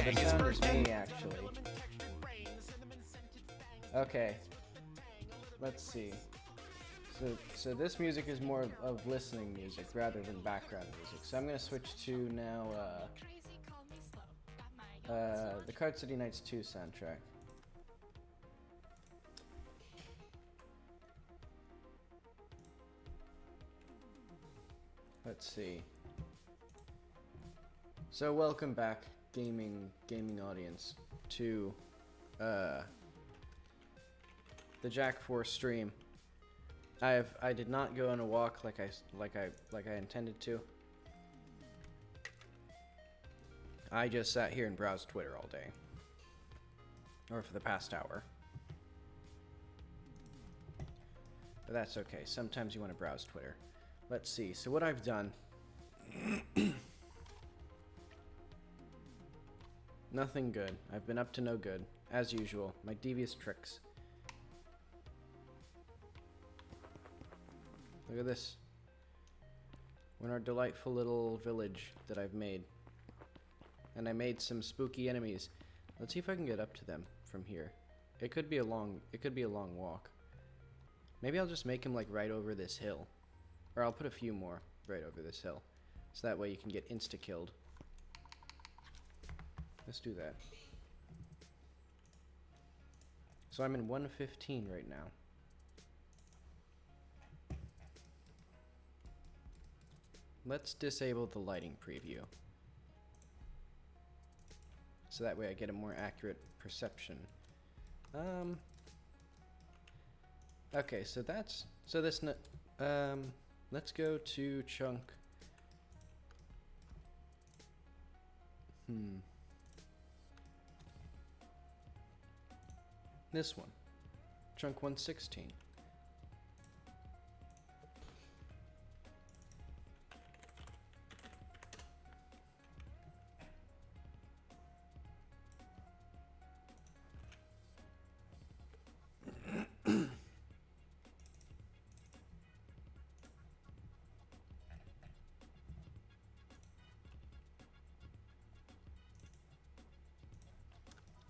The sound is me, actually. Okay. Let's see. So this music is more of listening music rather than background music. So I'm going to switch to now the Card City Nights 2 soundtrack. Let's see. So welcome back, gaming audience, to the Jack 4 stream. I did not go on a walk like I intended to. I just sat here and browsed Twitter all day, or for the past hour. But that's okay. Sometimes you want to browse Twitter. Let's see. So what I've done. Nothing good. I've been up to no good, as usual. My devious tricks. Look at this. We're in our delightful little village that I've made. And I made some spooky enemies. Let's see if I can get up to them from here. It could be a long walk. Maybe I'll just make them like right over this hill. Or I'll put a few more right over this hill. So that way you can get insta-killed. Let's do that. So I'm in 115 right now. Let's disable the lighting preview. So that way I get a more accurate perception. Okay, so let's go to chunk. This one. Chunk 116.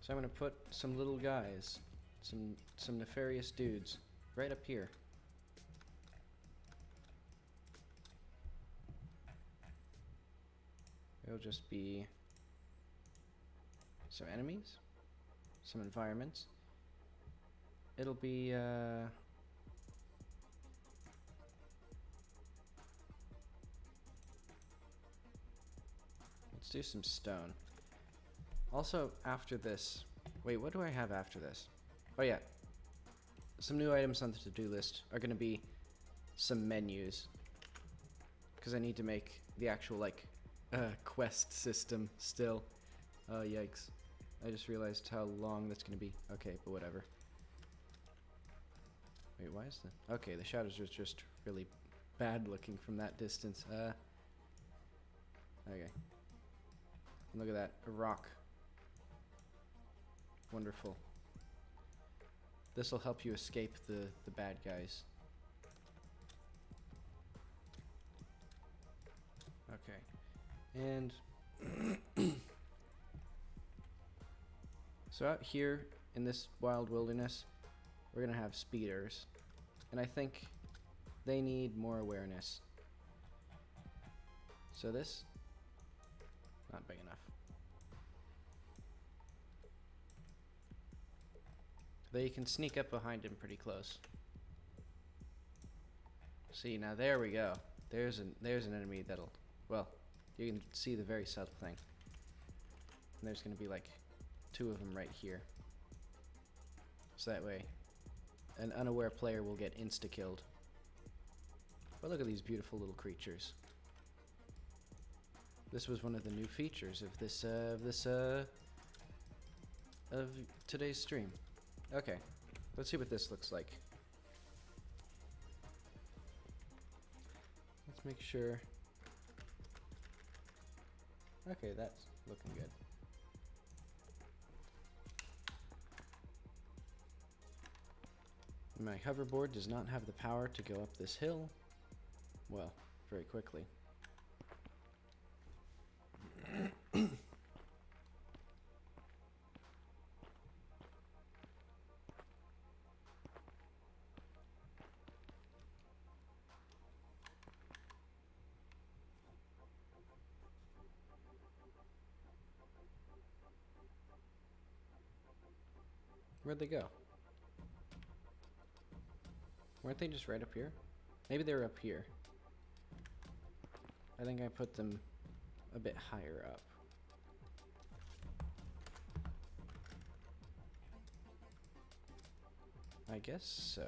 So I'm gonna put some little guys, some nefarious dudes, right up here. It'll just be some enemies, some environments. It'll be let's do some stone. Also, after this, wait, what do I have after this? Oh yeah, some new items on the to-do list are gonna be some menus, because I need to make the actual like quest system still. Oh yikes, I just realized how long that's gonna be. Okay, but whatever. Wait, why is the... Okay, the shadows are just really bad looking from that distance. Okay. Look at that, a rock. Wonderful. This will help you escape the bad guys. Okay. And so out here in this wild wilderness, we're gonna have speeders. And I think they need more awareness. So this, not big enough. Though you can sneak up behind him pretty close. See, now there we go. There's an enemy that'll, well, you can see the very subtle thing. And there's gonna be like 2 of them right here. So that way, an unaware player will get insta-killed. But look at these beautiful little creatures. This was one of the new features of of today's stream. Okay, let's see what this looks like. Let's make sure. Okay, that's looking good. My hoverboard does not have the power to go up this hill, well, very quickly. Where'd they go? Weren't they just right up here? Maybe they were up here. I think I put them a bit higher up. I guess so.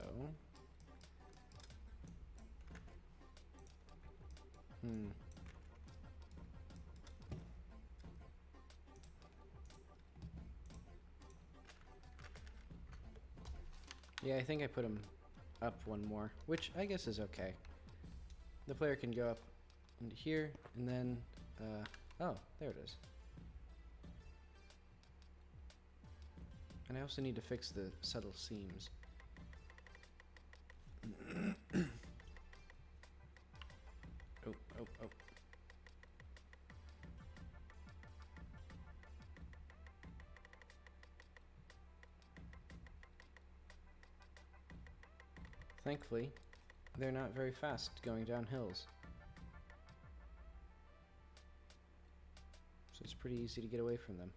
Yeah, I think I put them up one more, which I guess is okay. The player can go up into here, and then, oh, there it is. And I also need to fix the subtle seams. Oh, oh, oh. Thankfully, they're not very fast going down hills. So it's pretty easy to get away from them.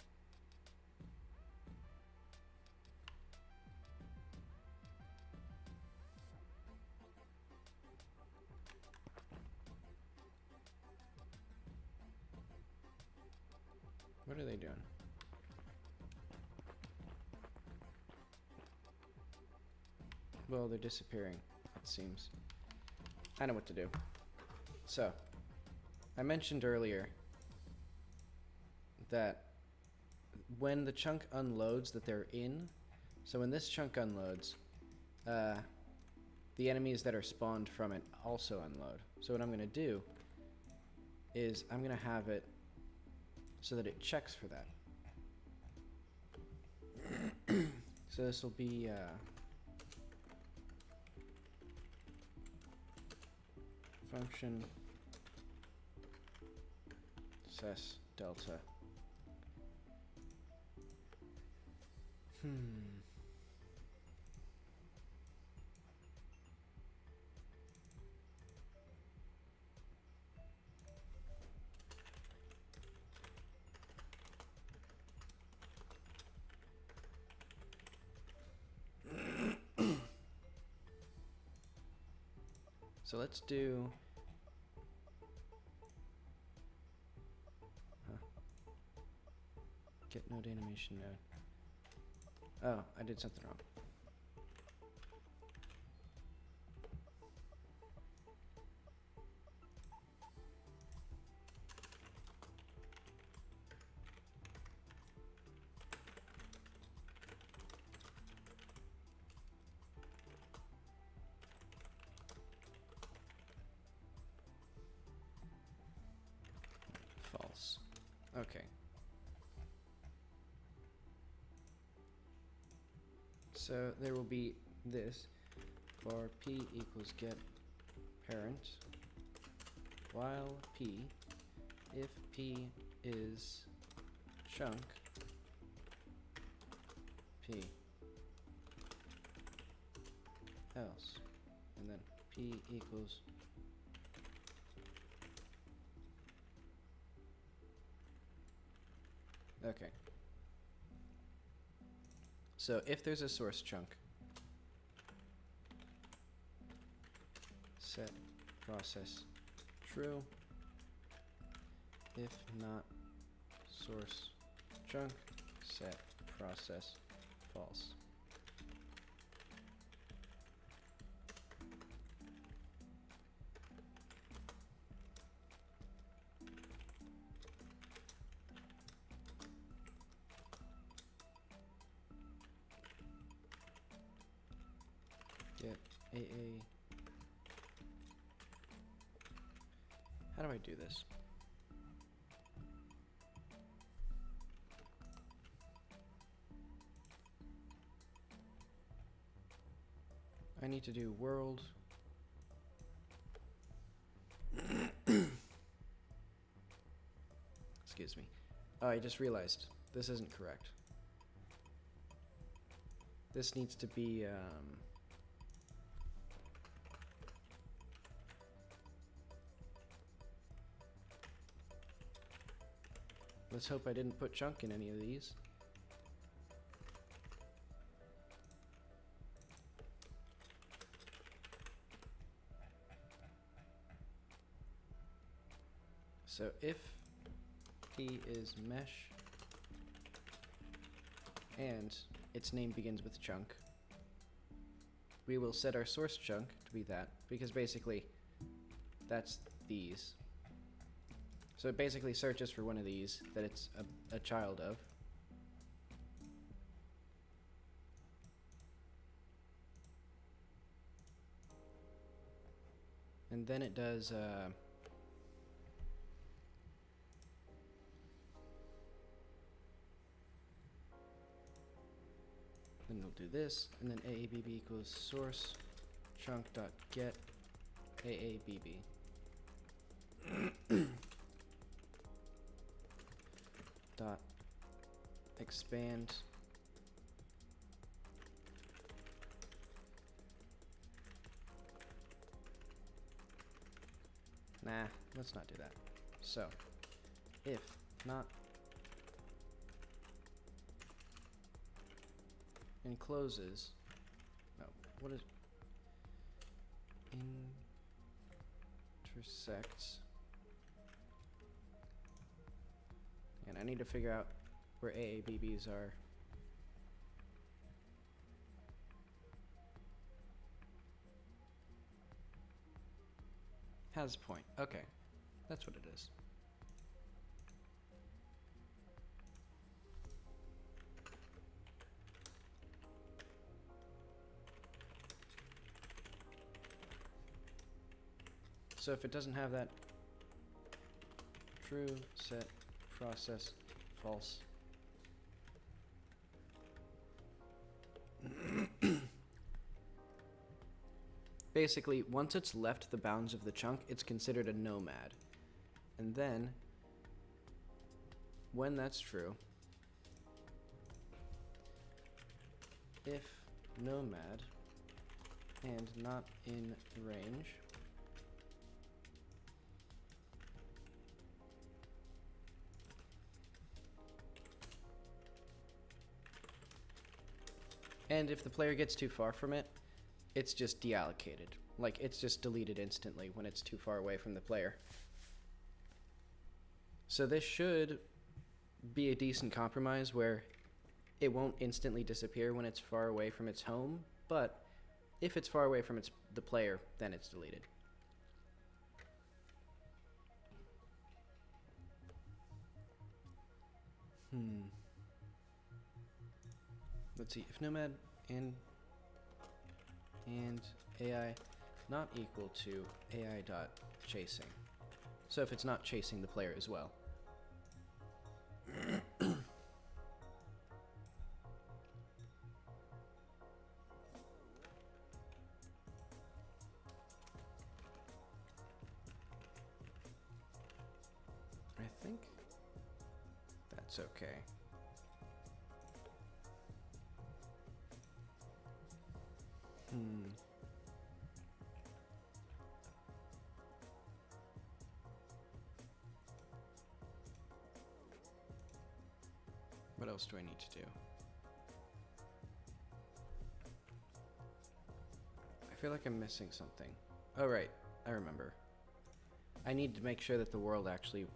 What are they doing? Well, they're disappearing, it seems. I know what to do. So, I mentioned earlier that when the chunk unloads that they're in, so when this chunk unloads, the enemies that are spawned from it also unload. So what I'm going to do is I'm going to have it so that it checks for that. So this will be function sys delta Hmm. So let's do... Get node animation node. Oh, I did something wrong. False. Okay. So there will be this for p equals get parent while p, if p is chunk, p else, and then p equals okay. So if there's a source chunk, set process true. If not source chunk, set process false. Get AA. How do I do this? I need to do world. Excuse me. Oh, I just realized this isn't correct. This needs to be let's hope I didn't put chunk in any of these. So if p is mesh and its name begins with chunk, we will set our source chunk to be that, because basically that's these. So it basically searches for one of these that it's a child of. And then it does then it'll do this, and then AABB equals source chunk dot get AABB. Dot expand nah, let's not do that. So if not encloses, no, what is intersects, and I need to figure out where AABBs are. Has point. Okay, that's what it is. So if it doesn't have that, true, set, process, false. Basically, once it's left the bounds of the chunk, it's considered a nomad. And then, when that's true, if nomad and not in range and if the player gets too far from it, it's just deallocated. Like, it's just deleted instantly when it's too far away from the player. So this should be a decent compromise where it won't instantly disappear when it's far away from its home, but if it's far away from the player, then it's deleted. Let's see, if nomad and AI not equal to AI dot chasing. So if it's not chasing the player as well. I think that's okay. What else do I need to do? I feel like I'm missing something. Oh, right. I remember. I need to make sure that the world actually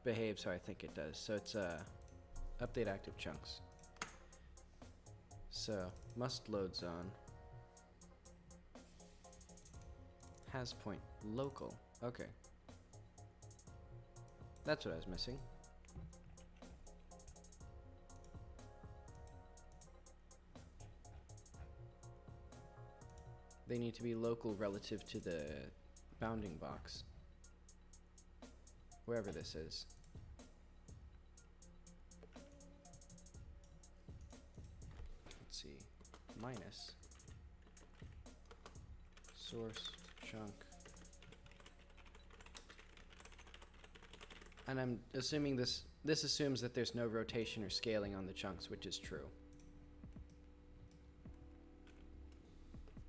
behaves how I think it does. So it's update active chunks. So must load zone. Has point local. Okay. That's what I was missing. They need to be local relative to the bounding box. Wherever this is. Let's see. Minus source chunk. And I'm assuming this assumes that there's no rotation or scaling on the chunks, which is true.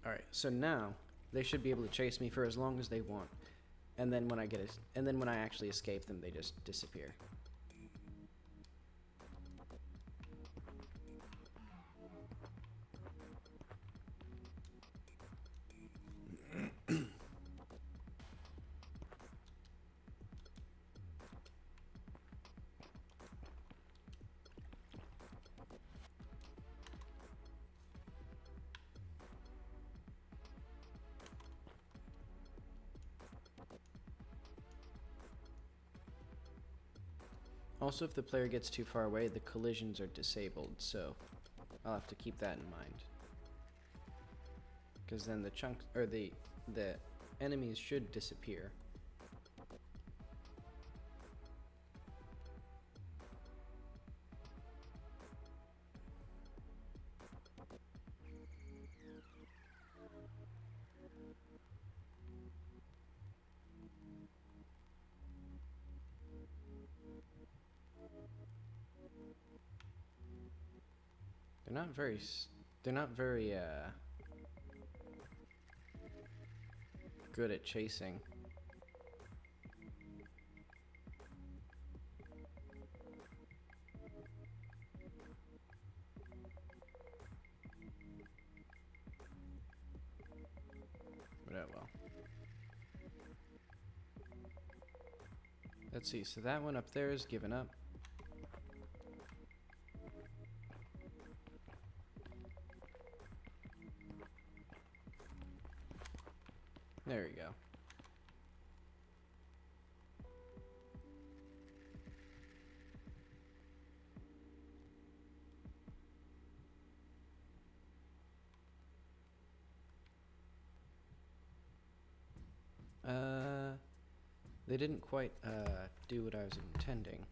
Alright, so now they should be able to chase me for as long as they want. And then when I actually escape them, they just disappear. Also, if the player gets too far away, the collisions are disabled, so I'll have to keep that in mind. Because then the chunks, or the enemies should disappear. They're not very good at chasing. But oh well. Let's see, so that one up there is given up. There we go. They didn't quite do what I was intending.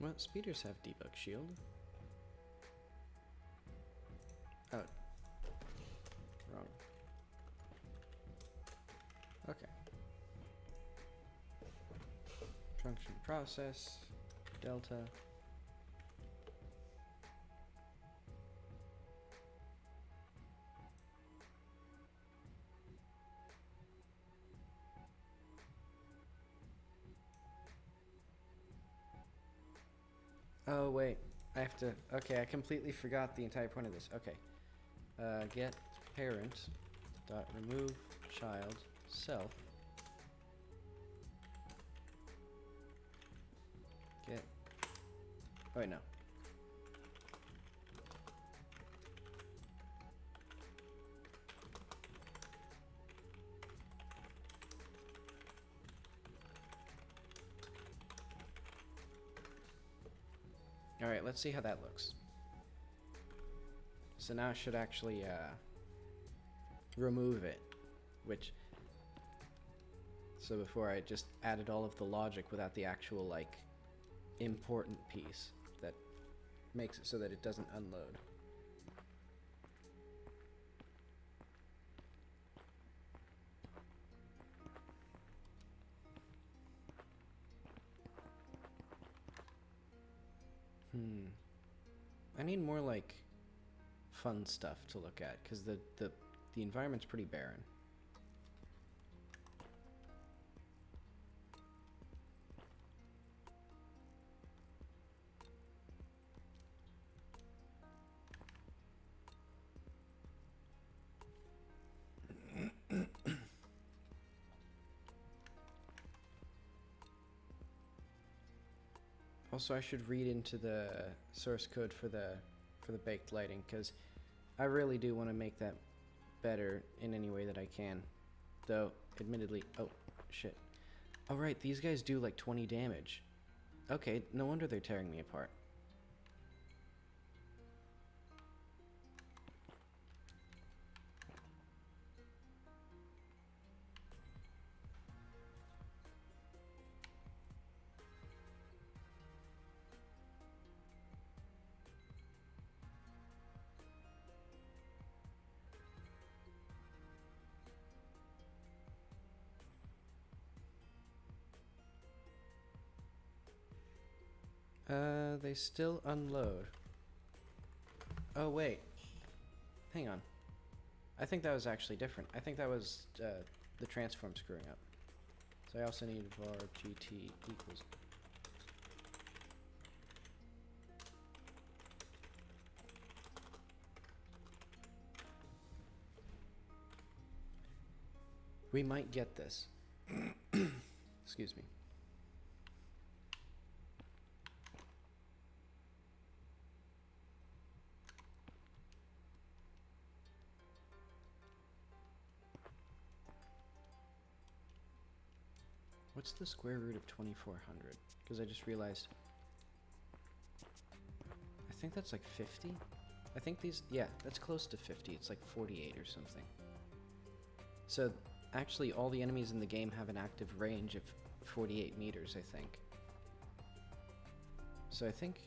Well, speeders have debug shield. Function process, delta. Oh wait, I have to, okay, I completely forgot the entire point of this. Okay, get parent dot remove child self get, oh wait, no. Alright, let's see how that looks. So now I should actually remove it, which, so before I just added all of the logic without the actual, like, important piece that makes it so that it doesn't unload. I need more, like, fun stuff to look at, because the environment's pretty barren. Also, I should read into the source code for the baked lighting, because I really do want to make that better in any way that I can. Though, admittedly, oh, shit. Oh right, these guys do like 20 damage. Okay, no wonder they're tearing me apart. They still unload. Oh, wait. Hang on. I think that was actually different. I think that was the transform screwing up. So I also need var gt equals. We might get this. Excuse me. What's the square root of 2400? Because I just realized. I think that's like 50? I think these, yeah, that's close to 50. It's like 48 or something. So actually all the enemies in the game have an active range of 48 meters, I think. So I think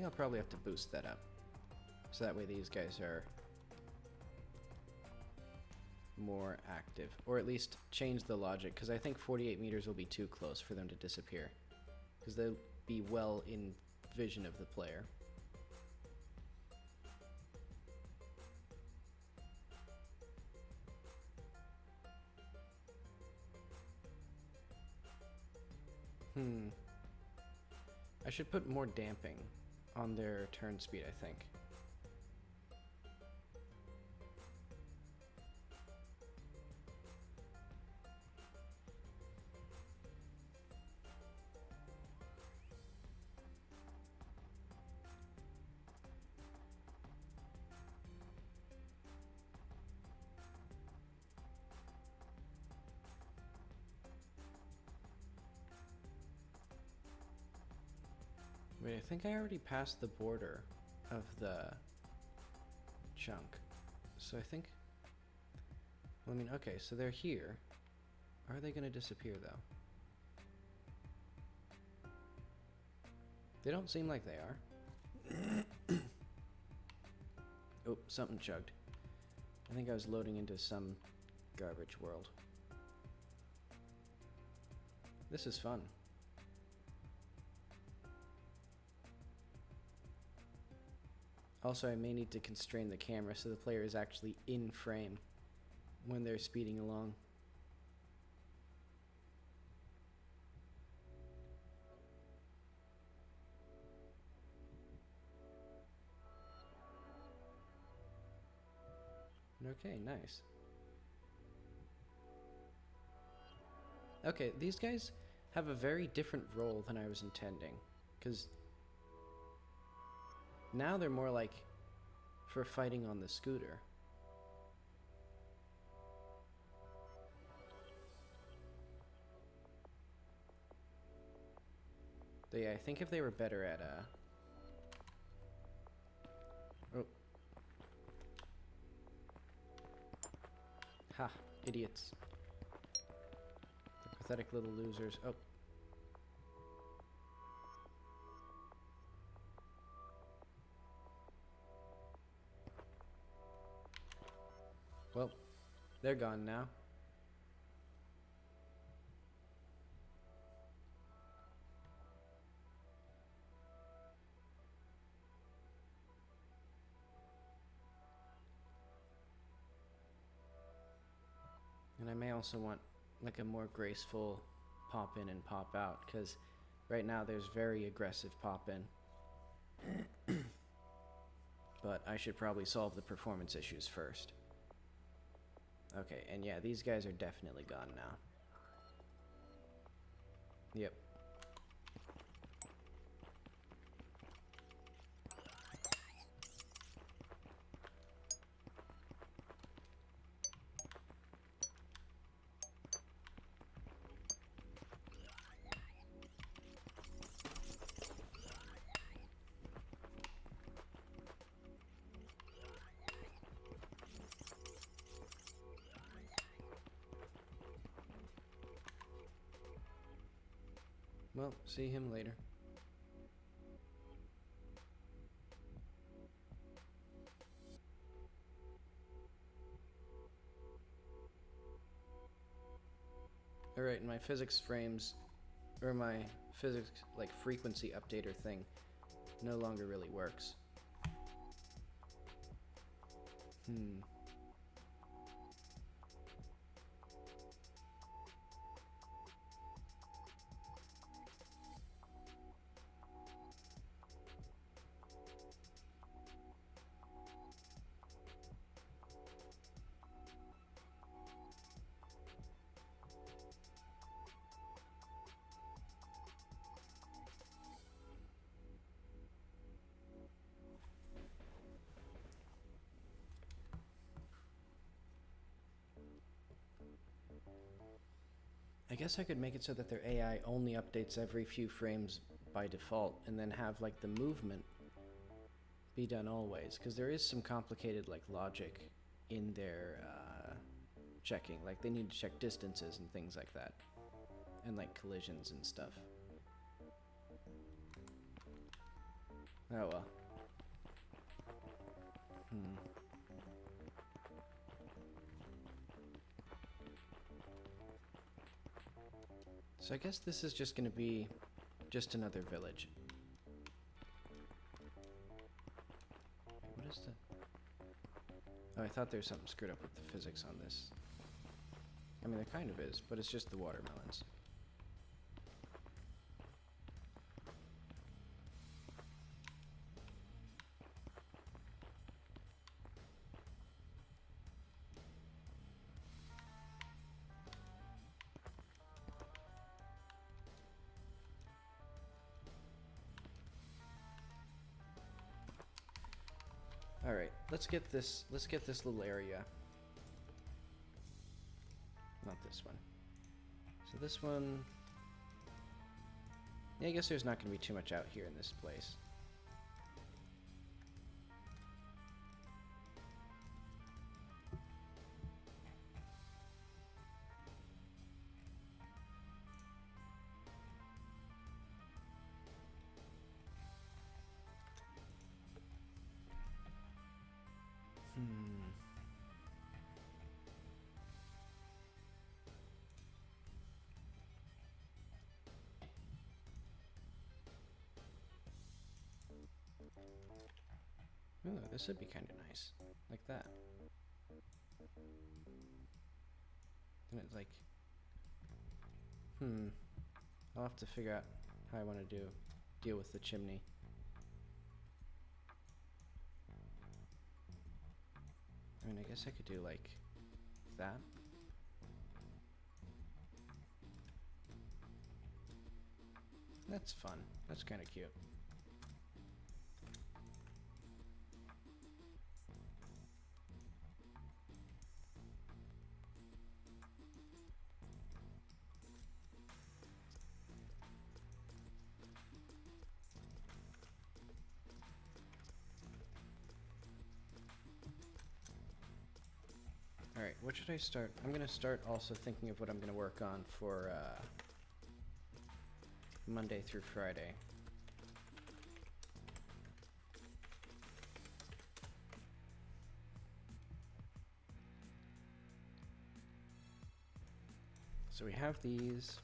I'll probably have to boost that up. So that way these guys are more active, or at least change the logic, because I think 48 meters will be too close for them to disappear, because they'll be well in vision of the player. I should put more damping on their turn speed, I think. Wait, I think I already passed the border of the chunk. So I think, well, I mean, okay, so they're here. Are they going to disappear, though? They don't seem like they are. Oh, something chugged. I think I was loading into some garbage world. This is fun. Also, I may need to constrain the camera so the player is actually in frame when they're speeding along. Okay, nice. Okay, these guys have a very different role than I was intending, because now they're more like for fighting on the scooter. But yeah, I think if they were better at oh. Ha, idiots. The pathetic little losers. Oh. Well, they're gone now. And I may also want like a more graceful pop in and pop out, because right now there's very aggressive pop in. But I should probably solve the performance issues first. Okay, and yeah, these guys are definitely gone now. Yep. Well, see him later. Alright, my physics frames, or my physics, like, frequency updater thing no longer really works. I guess I could make it so that their AI only updates every few frames by default, and then have like the movement be done always, because there is some complicated like logic in their checking. Like they need to check distances and things like that, and like collisions and stuff. Oh well. So I guess this is just going to be just another village. What is the... Oh, I thought there was something screwed up with the physics on this. I mean, there kind of is, but it's just the watermelons. Alright, let's get this little area. Not this one. So this one... Yeah, I guess there's not going to be too much out here in this place. Ooh, this would be kind of nice. Like that. And it's like... I'll have to figure out how I want to deal with the chimney. I mean, I guess I could do like that. That's fun. That's kind of cute. Alright, what should I start? I'm going to start also thinking of what I'm going to work on for Monday through Friday. So we have these.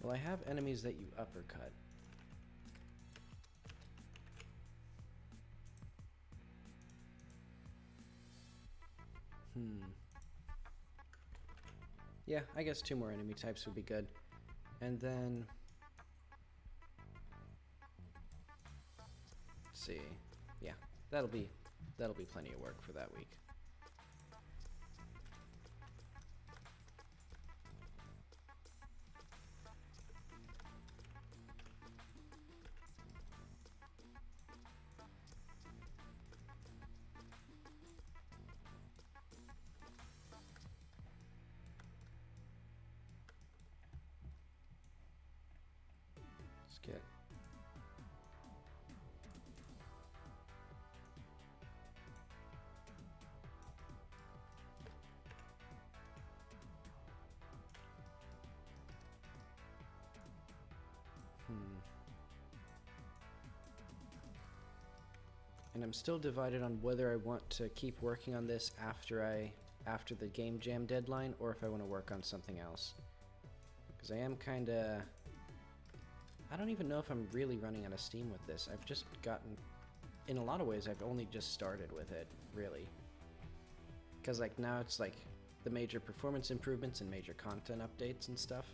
Well, I have enemies that you uppercut. Yeah, I guess 2 more enemy types would be good. And then... let's see. Yeah, that'll be plenty of work for that week. Let's get... And I'm still divided on whether I want to keep working on this after the game jam deadline, or if I want to work on something else. Because I am kind of... I don't even know if I'm really running out of steam with this. I've just gotten... in a lot of ways, I've only just started with it, really. Because like now it's like the major performance improvements and major content updates and stuff.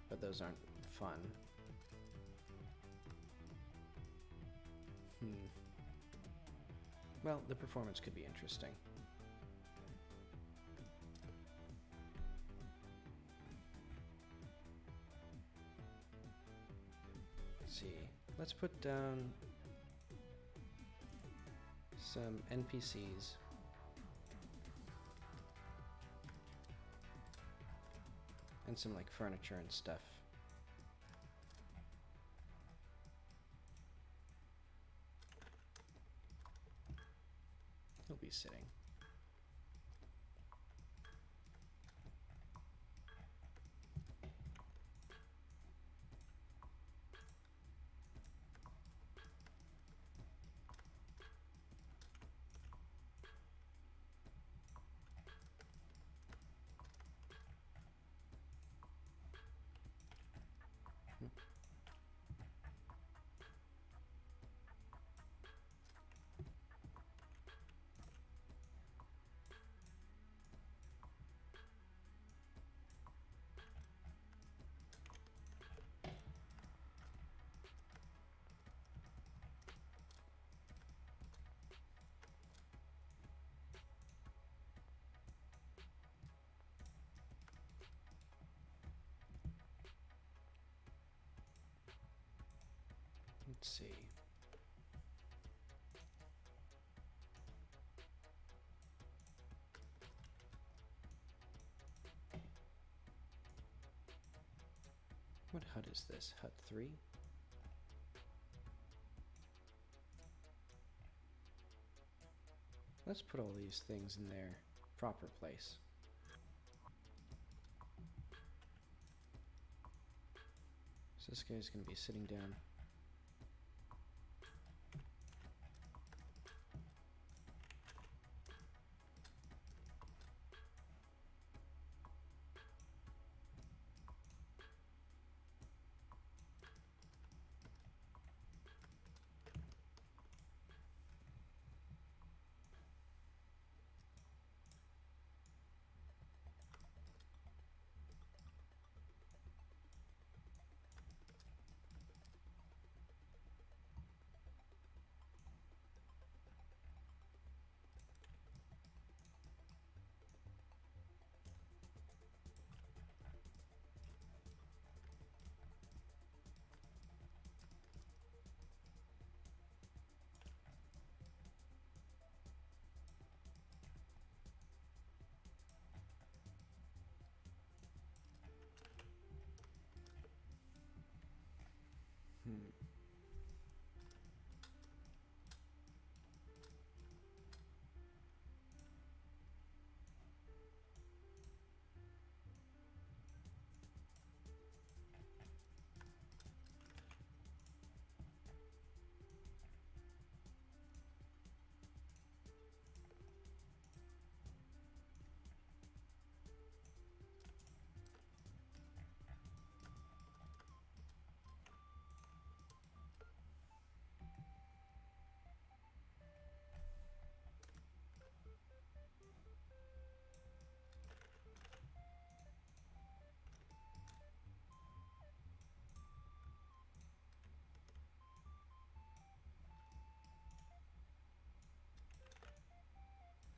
But those aren't fun. Well, the performance could be interesting. Let's see. Let's put down some NPCs. And some like furniture and stuff. He'll be sitting. Let's see. What hut is this? Hut 3? Let's put all these things in their proper place. So this guy's going to be sitting down.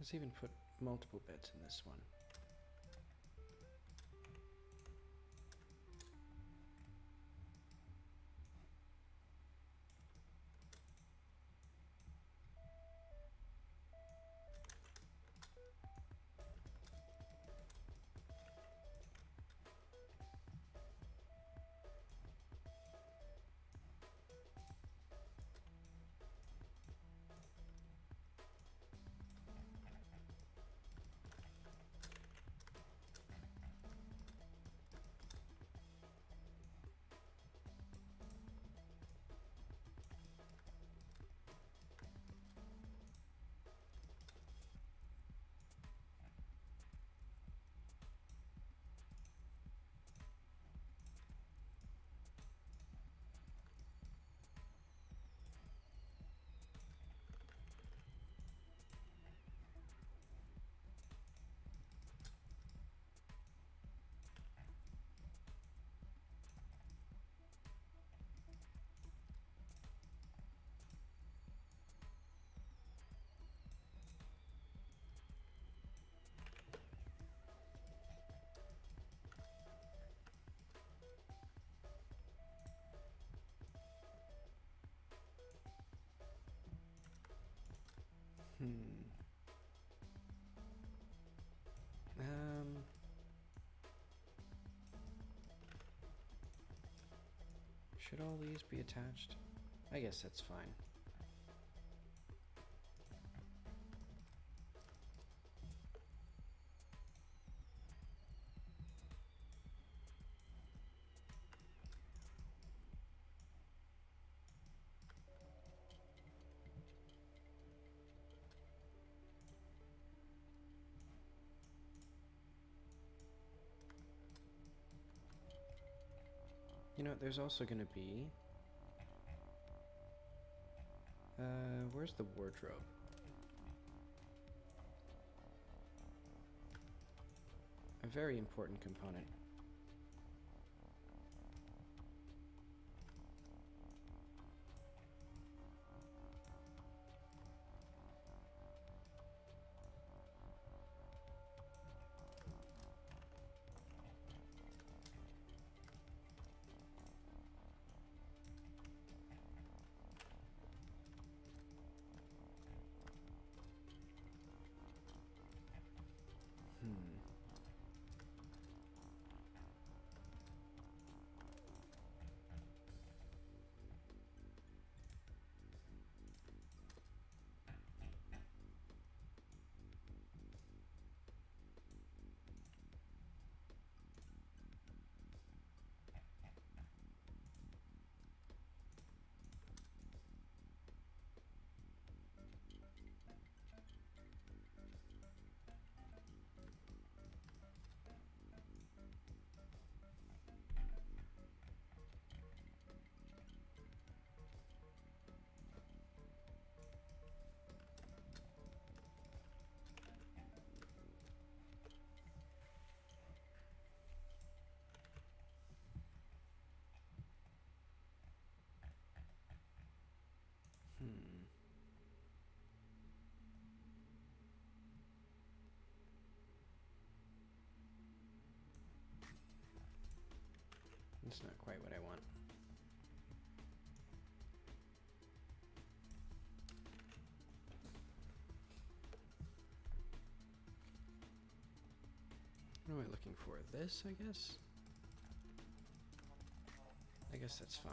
Let's even put multiple beds in this one. Should all these be attached? I guess that's fine. You know, there's also going to be... where's the wardrobe? A very important component. It's not quite what I want. What am I looking for? This, I guess? I guess that's fine.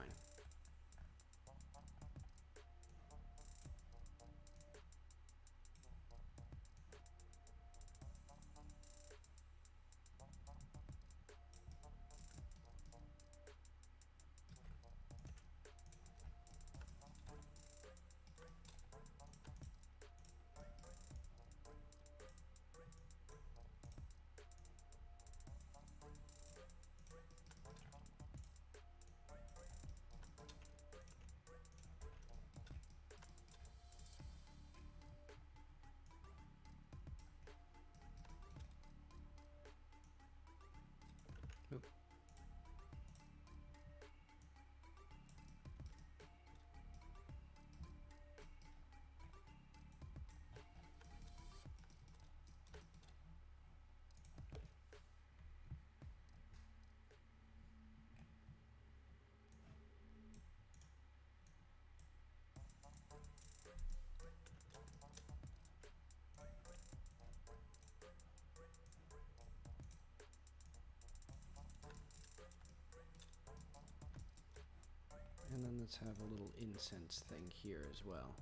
let's have a little incense thing here as well.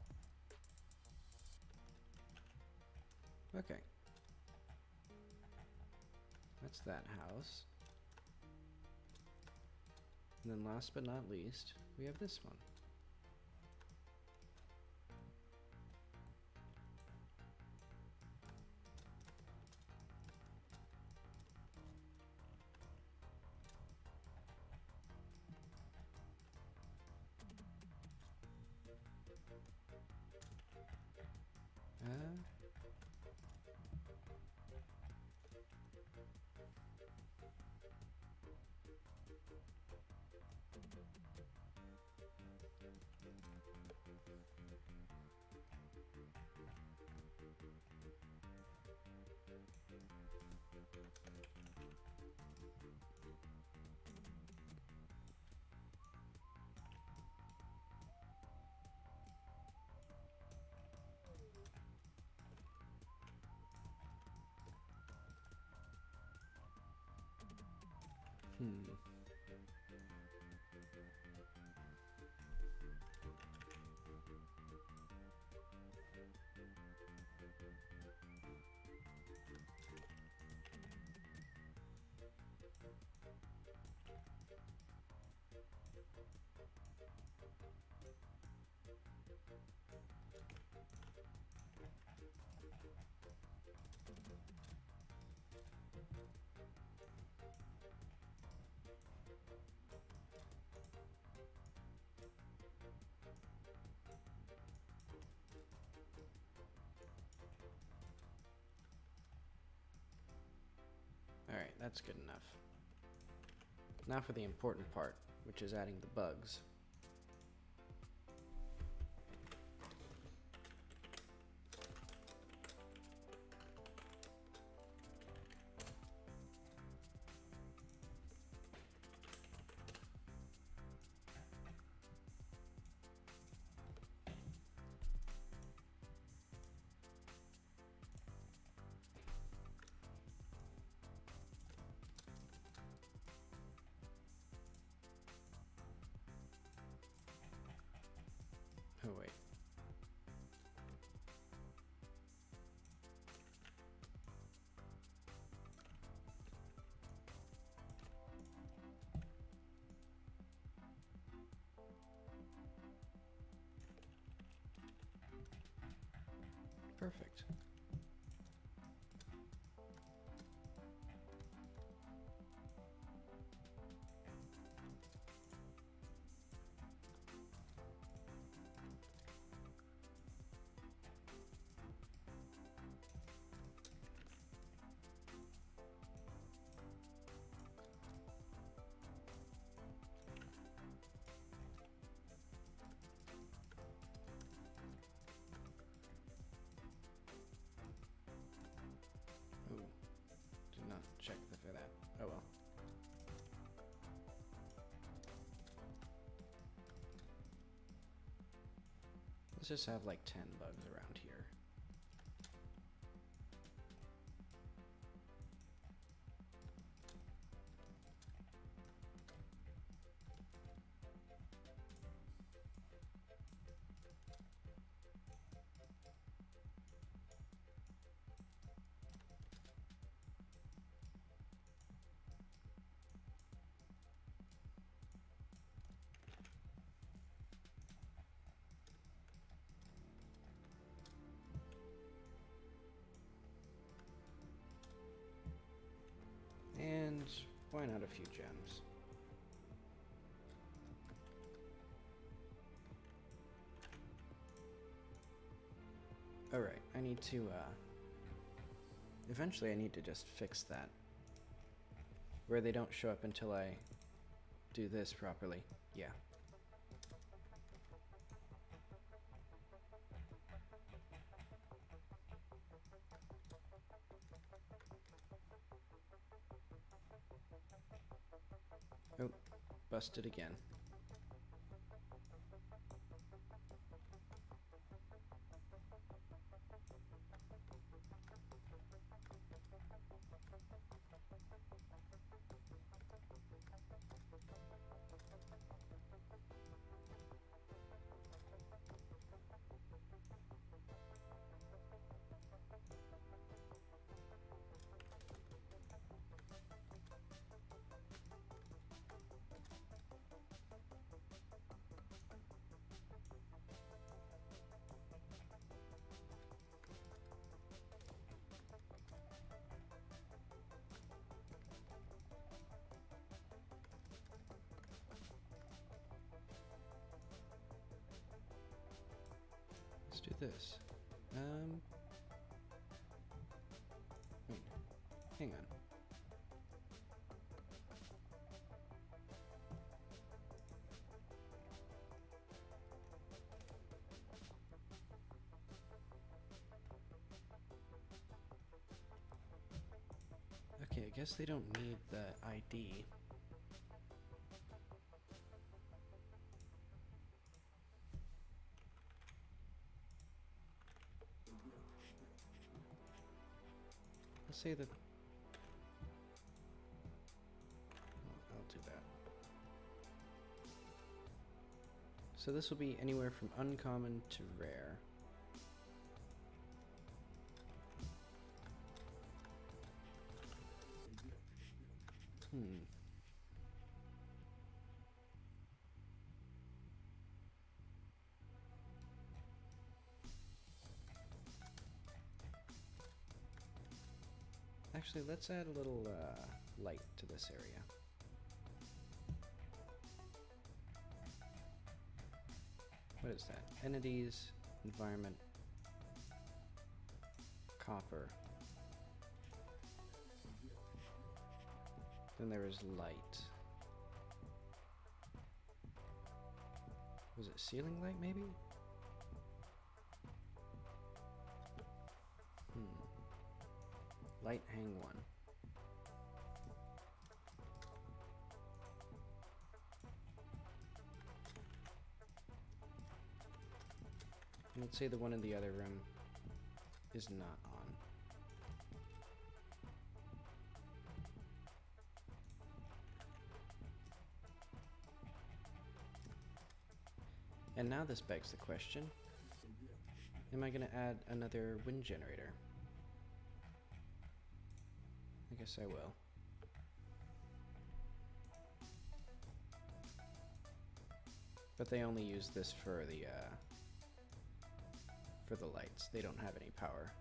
Okay. That's that house. And then last but not least, we have this one. Alright, that's good enough. Now for the important part, which is adding the bugs. Oh, wait. Perfect. Ooh, did not check for that. Oh well. Let's just have like 10 bugs around here. And why not a few gems? Alright, I need to, eventually I need to just fix that. Where they don't show up until I do this properly. Yeah. Oh, busted again. let's do this. Wait, hang on. Okay, I guess they don't need the ID. Let's say that... I'll do that. So this will be anywhere from uncommon to rare. Actually, let's add a little light to this area. What is that? Entities, environment, copper. Then there is light. Was it ceiling light, maybe? Light hang one. And let's say the one in the other room is not on. And now this begs the question, am I going to add another wind generator? I guess I will. But they only use this for the lights. They don't have any power,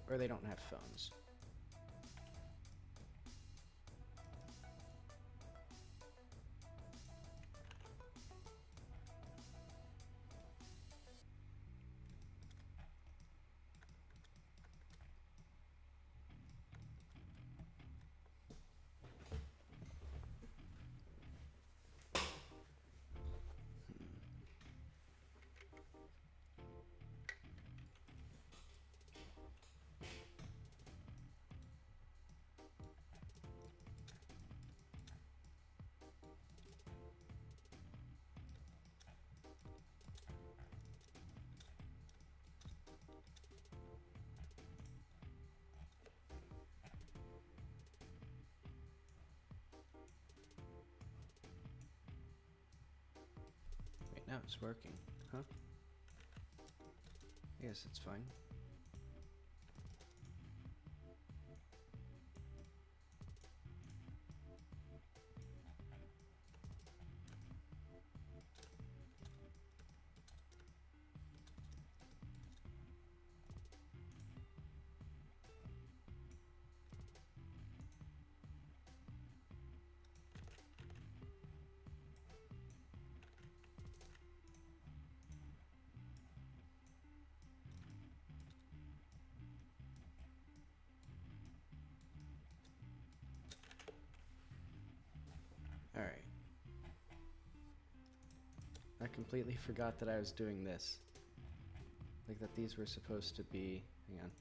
or they don't have phones. Now it's working, huh? I guess it's fine. Alright. I completely forgot that I was doing this. Like that these were supposed to be... Hang on.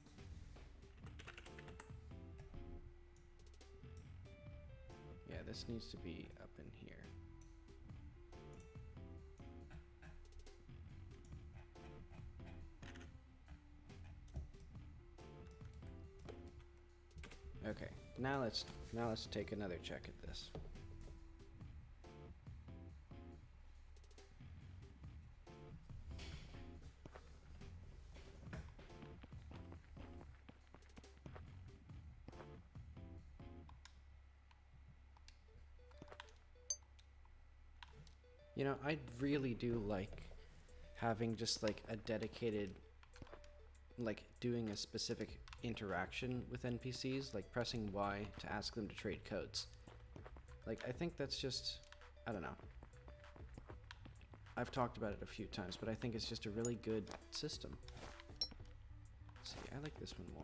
Yeah, this needs to be up in here. Okay, now let's take another check at this. You know, I really do like having just like a dedicated, like doing a specific interaction with NPCs, like pressing Y to ask them to trade codes. Like, I think that's just, I don't know. I've talked about it a few times, but I think it's just a really good system. Let's see, I like this one more.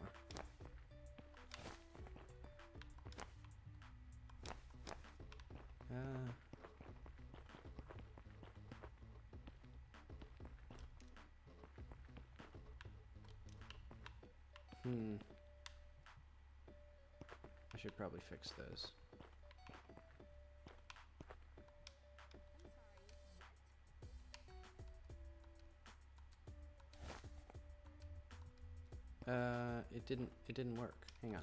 I should probably fix those. It didn't work. Hang on.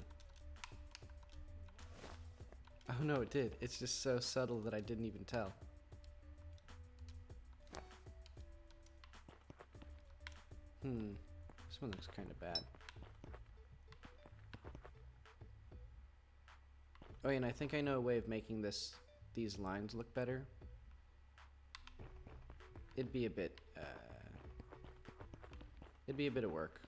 Oh no, it did. It's just so subtle that I didn't even tell. This one looks kind of bad. Oh, and I think I know a way of making these lines look better. It'd be a bit of work.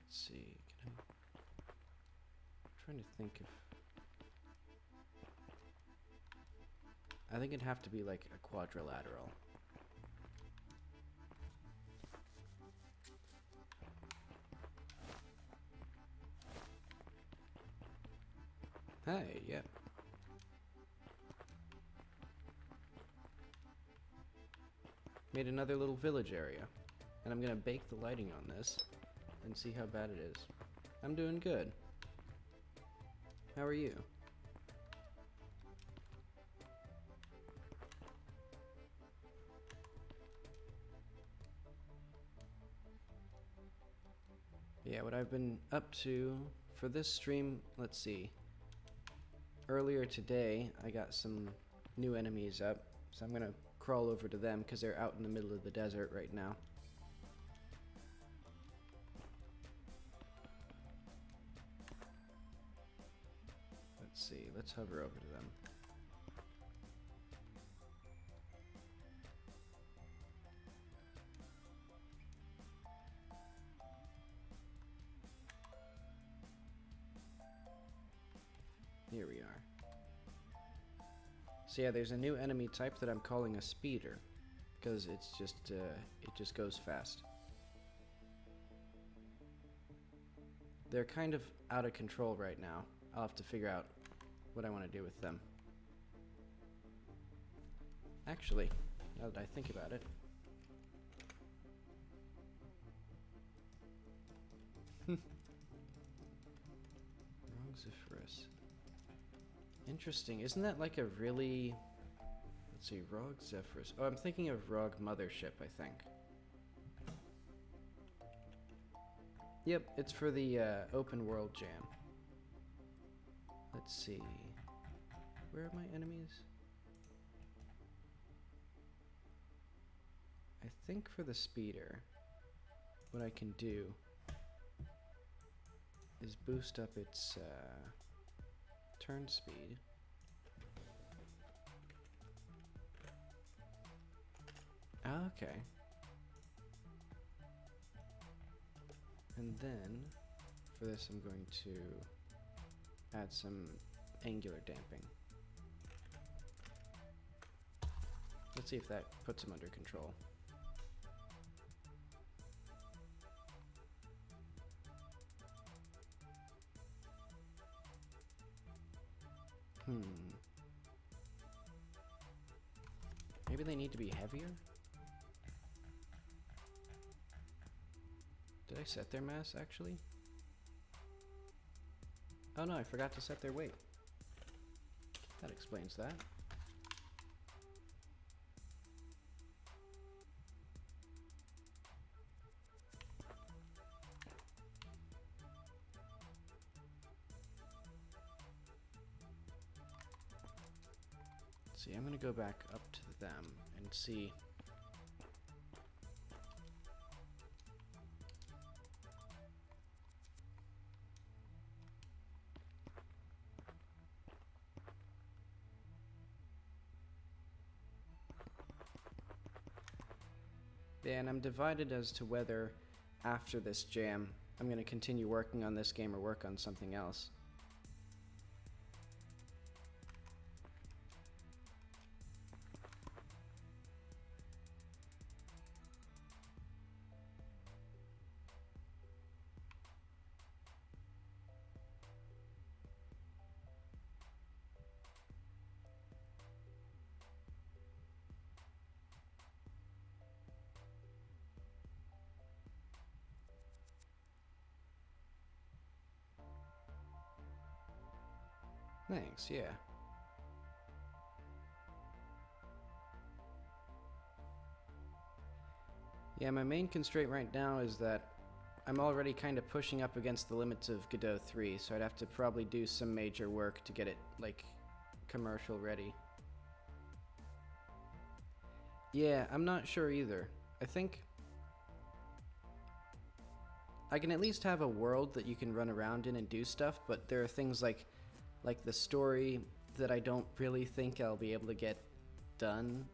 Let's see, I'm trying to think of... I think it'd have to be like a quadrilateral. Hey, yeah. Made another little village area. And I'm gonna bake the lighting on this and see how bad it is. I'm doing good. How are you? Yeah, what I've been up to for this stream, let's see. Earlier today, I got some new enemies up, so I'm gonna crawl over to them because they're out in the middle of the desert right now. Let's see, let's hover over to them. Here we are. So yeah, there's a new enemy type that I'm calling a speeder, because it's just it just goes fast. They're kind of out of control right now. I'll have to figure out what I want to do with them. Actually, now that I think about it, Rogueziferous. Interesting. Isn't that like a really... Let's see, Rogueziferous. Oh, I'm thinking of Rogue Mothership, I think. Yep, it's for the open world jam. Let's see. Where are my enemies? I think for the speeder, what I can do is boost up its turn speed. Okay. And then for this I'm going to add some angular damping. Let's see if that puts him under control. Maybe they need to be heavier? Did I set their mass, actually? Oh no, I forgot to set their weight. That explains that. See, I'm gonna go back up to them and see. Yeah, and I'm divided as to whether after this jam I'm gonna continue working on this game or work on something else. Thanks, yeah. Yeah, my main constraint right now is that I'm already kind of pushing up against the limits of Godot 3, so I'd have to probably do some major work to get it, like, commercial ready. Yeah, I'm not sure either. I think I can at least have a world that you can run around in and do stuff, but there are things like the story that I don't really think I'll be able to get done.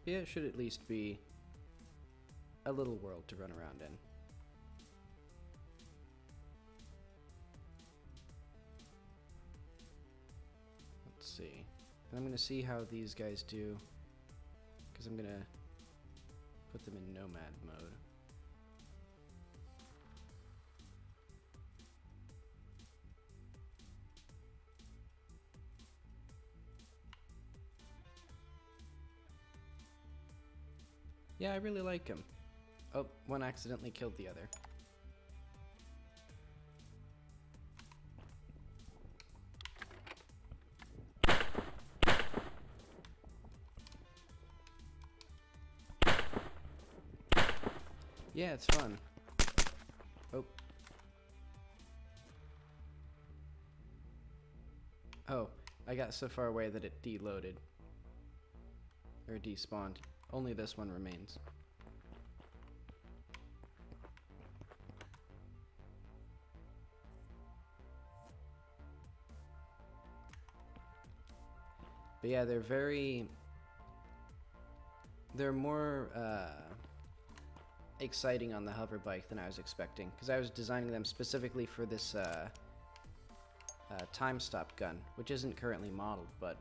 Yeah, it should at least be a little world to run around in. Let's see. And I'm going to see how these guys do, because I'm going to put them in nomad mode. Yeah, I really like him. Oh, one accidentally killed the other. Yeah, it's fun. Oh. Oh, I got so far away that it deloaded. Or despawned. Only this one remains. But yeah, they're more exciting on the hover bike than I was expecting, because I was designing them specifically for this time stop gun, which isn't currently modeled, but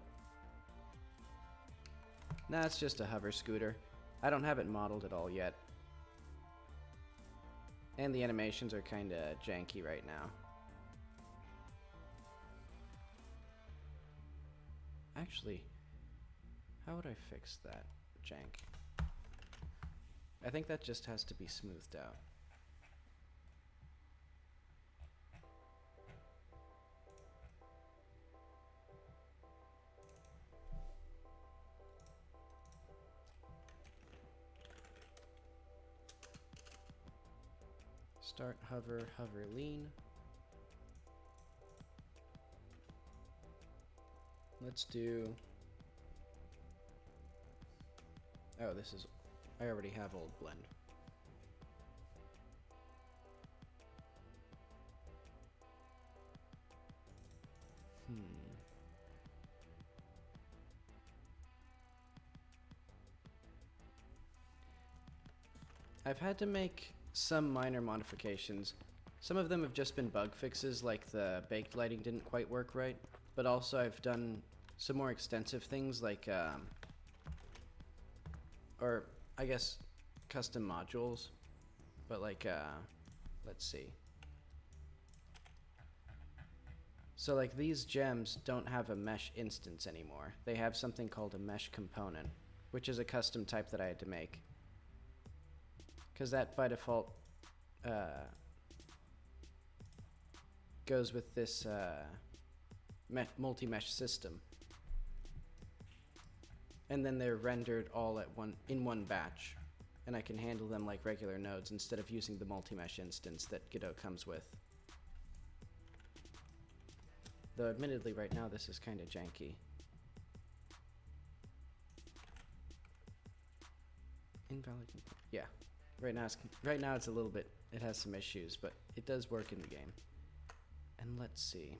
nah, it's just a hover scooter. I don't have it modeled at all yet. And the animations are kinda janky right now. Actually, how would I fix that jank? I think that just has to be smoothed out. Start hover, hover lean. Let's do... Oh, this is... I already have old blend. I've had to make some minor modifications. Some of them have just been bug fixes, like the baked lighting didn't quite work right, but also I've done some more extensive things like, or I guess custom modules, but like, let's see. So like these gems don't have a mesh instance anymore. They have something called a mesh component, which is a custom type that I had to make. Because that by default goes with this multi-mesh system. And then they're rendered all in one batch. And I can handle them like regular nodes instead of using the multi-mesh instance that Godot comes with. Though admittedly right now this is kind of janky. Invalid. Yeah. Right now it's a little bit, it has some issues, but it does work in the game. And let's see.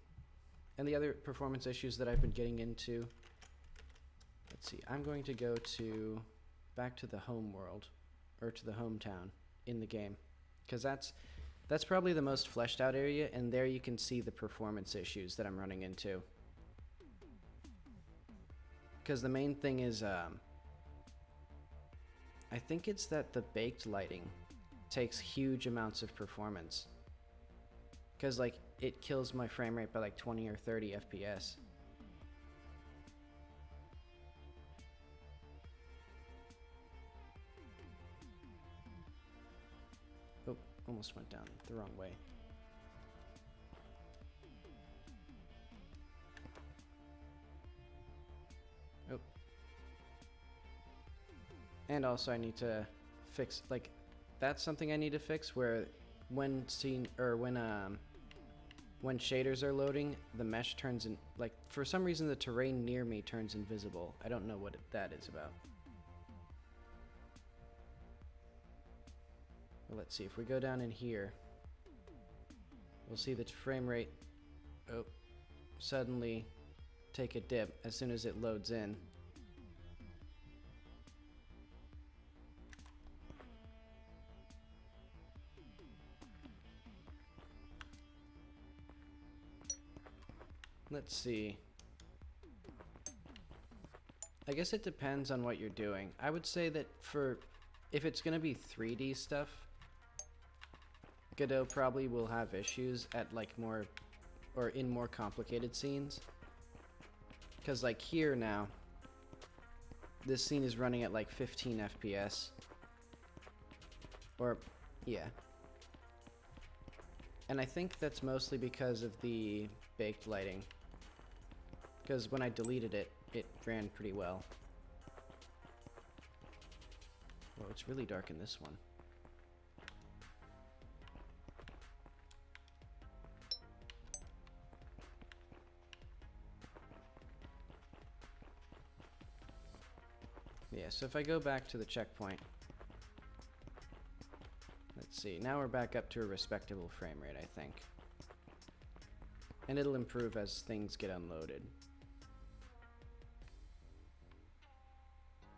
And the other performance issues that I've been getting into, let's see, I'm going to go back to the home world, or to the hometown in the game, because that's probably the most fleshed out area, and there you can see the performance issues that I'm running into. Because the main thing is, I think it's that the baked lighting takes huge amounts of performance. Because, like, it kills my frame rate by like 20 or 30 FPS. Oh. almost went down the wrong way. Oh. And also I need to fix, like, that's something I need to fix, where when when shaders are loading, the mesh turns in, like, for some reason the terrain near me turns invisible. I don't know what that is about. But let's see, if we go down in here, we'll see the frame rate, oh, suddenly take a dip as soon as it loads in. Let's see. I guess it depends on what you're doing. I would say that if it's going to be 3D stuff, Godot probably will have issues at like more, or in more complicated scenes. Because like here now, this scene is running at like 15 FPS. Or, yeah. And I think that's mostly because of the baked lighting. Because when I deleted it, it ran pretty well. Whoa, it's really dark in this one. Yeah, so if I go back to the checkpoint, let's see, now we're back up to a respectable frame rate, I think. And it'll improve as things get unloaded.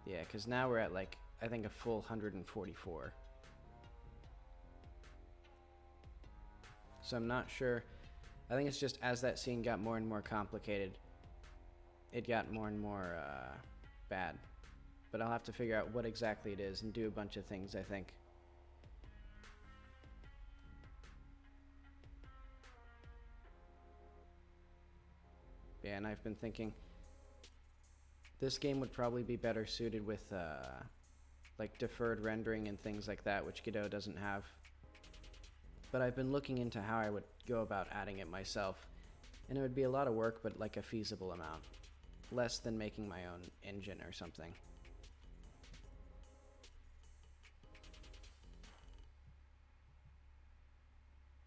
Yeah, because now we're at like, I think a full 144. So I'm not sure. I think it's just as that scene got more and more complicated, it got more and more bad. But I'll have to figure out what exactly it is and do a bunch of things, I think. Yeah, and I've been thinking this game would probably be better suited with like deferred rendering and things like that, which Godot doesn't have. But I've been looking into how I would go about adding it myself, and it would be a lot of work, but like a feasible amount. Less than making my own engine or something.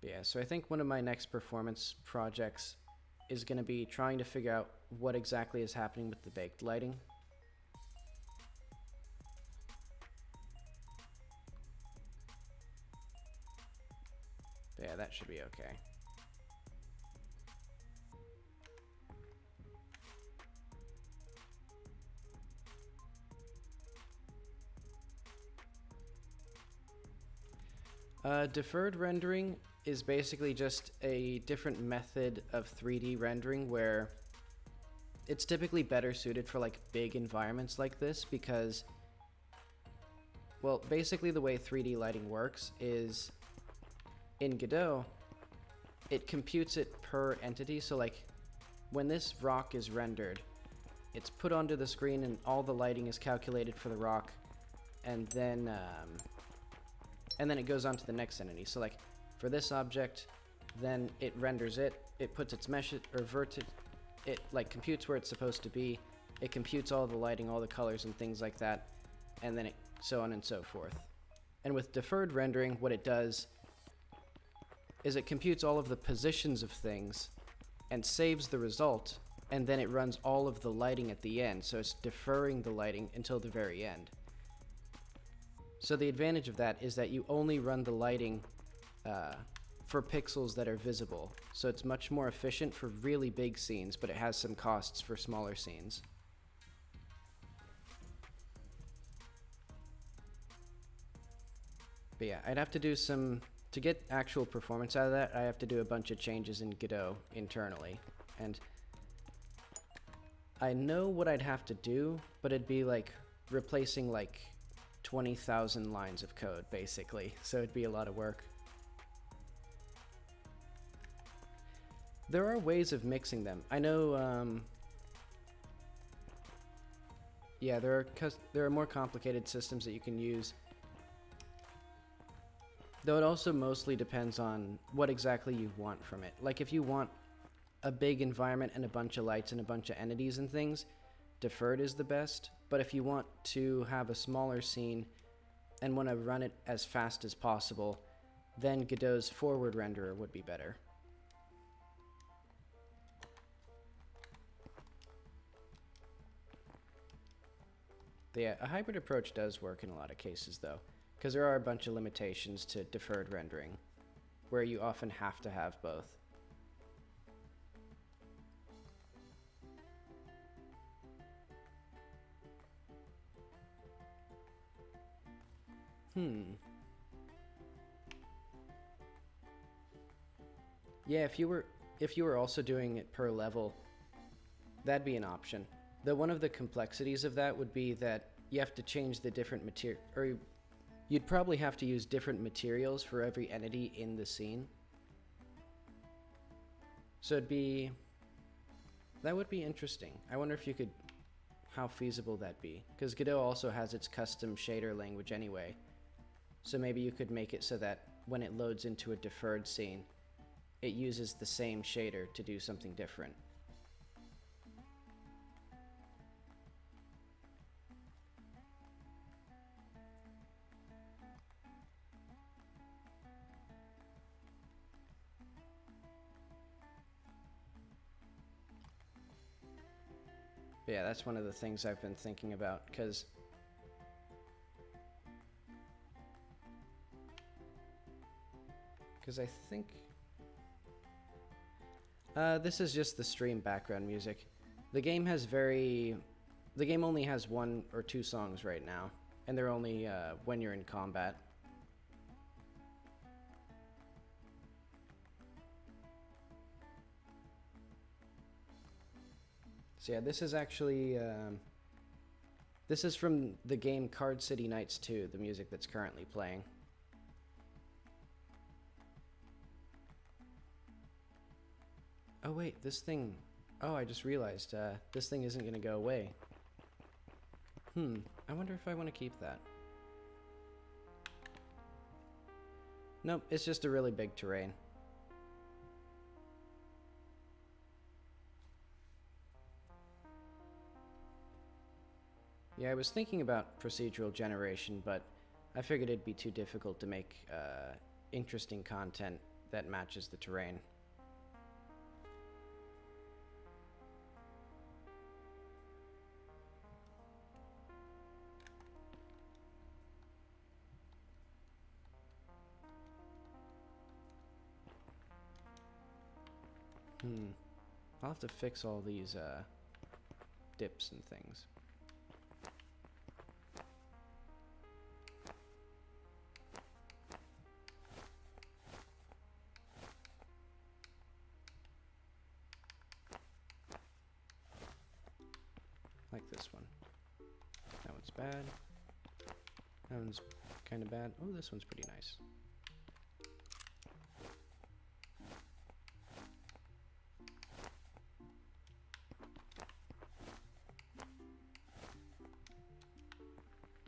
Yeah, so I think one of my next performance projects is going to be trying to figure out what exactly is happening with the baked lighting. But yeah, that should be okay. Deferred rendering is basically just a different method of 3D rendering where it's typically better suited for like big environments like this because, well, basically the way 3D lighting works is in Godot, it computes it per entity. So like when this rock is rendered, it's put onto the screen and all the lighting is calculated for the rock, and then it goes on to the next entity. So like for this object, then it renders it, it puts its mesh or vertex, it like computes where it's supposed to be, it computes all the lighting, all the colors and things like that, and then it so on and so forth. And with deferred rendering, what it does is it computes all of the positions of things and saves the result, and then it runs all of the lighting at the end, so it's deferring the lighting until the very end. So the advantage of that is that you only run the lighting for pixels that are visible. So it's much more efficient for really big scenes, but it has some costs for smaller scenes. But yeah, I'd have to do some, to get actual performance out of that, I have to do a bunch of changes in Godot internally. And I know what I'd have to do, but it'd be like replacing like 20,000 lines of code, basically. So it'd be a lot of work. There are ways of mixing them. I know, yeah, there are more complicated systems that you can use. Though it also mostly depends on what exactly you want from it. Like if you want a big environment and a bunch of lights and a bunch of entities and things, Deferred is the best. But if you want to have a smaller scene and want to run it as fast as possible, then Godot's forward renderer would be better. Yeah, a hybrid approach does work in a lot of cases though, because there are a bunch of limitations to deferred rendering, where you often have to have both. Yeah, if you were also doing it per level, that'd be an option. Though one of the complexities of that would be that you have to change the different material, or you'd probably have to use different materials for every entity in the scene. So that would be interesting. I wonder if you could, how feasible that'd be. Because Godot also has its custom shader language anyway. So maybe you could make it so that when it loads into a deferred scene, it uses the same shader to do something different. But yeah, that's one of the things I've been thinking about, because I think this is just the stream background music. The game only has 1 or 2 songs right now, and they're only when you're in combat. So yeah, this is actually this is from the game Card City Nights 2, the music that's currently playing. Oh wait, this thing... Oh, I just realized, this thing isn't gonna go away. I wonder if I want to keep that. Nope, it's just a really big terrain. Yeah, I was thinking about procedural generation, but I figured it'd be too difficult to make interesting content that matches the terrain. I'll have to fix all these dips and things. Like this one. That one's bad. That one's kind of bad. Oh, this one's pretty nice.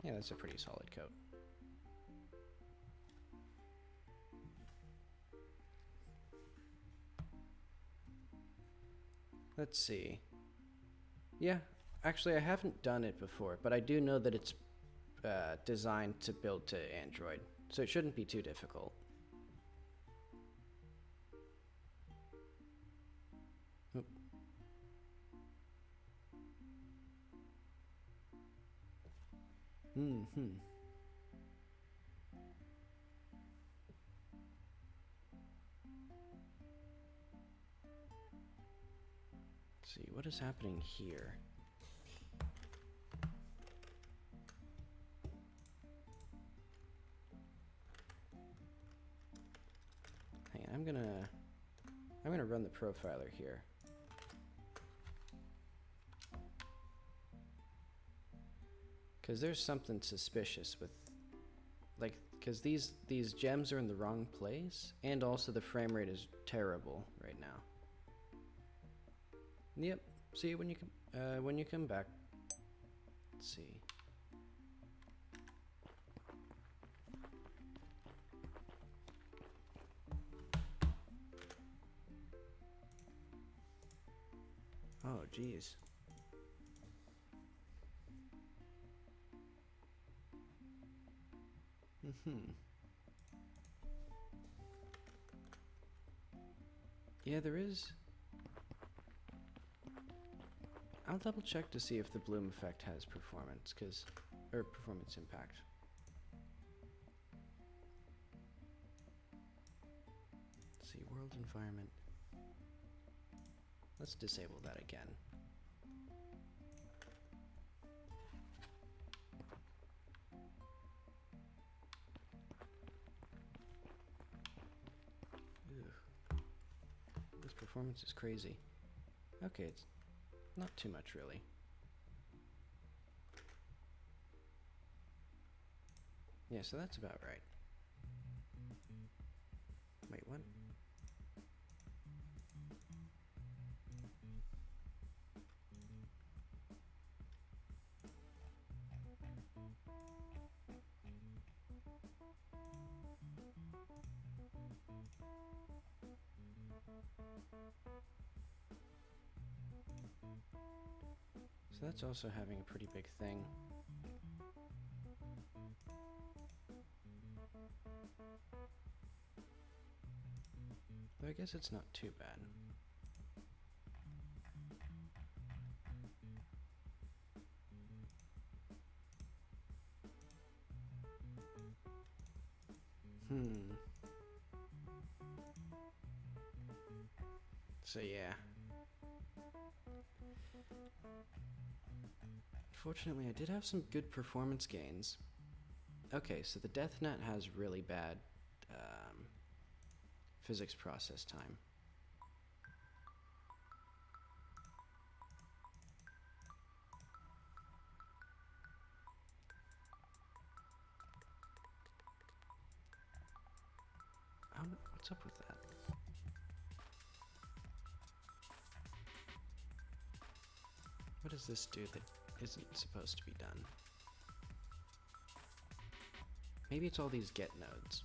Yeah, that's a pretty solid coat. Let's see. Yeah, actually I haven't done it before, but I do know that it's designed to build to Android, so it shouldn't be too difficult. Oop. Let's see, what is happening here? Hang on, I'm gonna run the profiler here. Because there's something suspicious with, like, because these gems are in the wrong place, and also the frame rate is terrible right now. Yep. See you when you come back. Let's see. Oh, geez. Yeah, there is. I'll double check to see if the bloom effect has performance, or performance impact. Let's see, world environment. Let's disable that again. Ugh. This performance is crazy. Okay, it's not too much really. Yeah, so that's about right. Wait, what? So that's also having a pretty big thing. Though I guess it's not too bad. So yeah. Fortunately, I did have some good performance gains. Okay, so the DeathNet has really bad physics process time. What's up with that? What does this do that isn't supposed to be done? Maybe it's all these get nodes.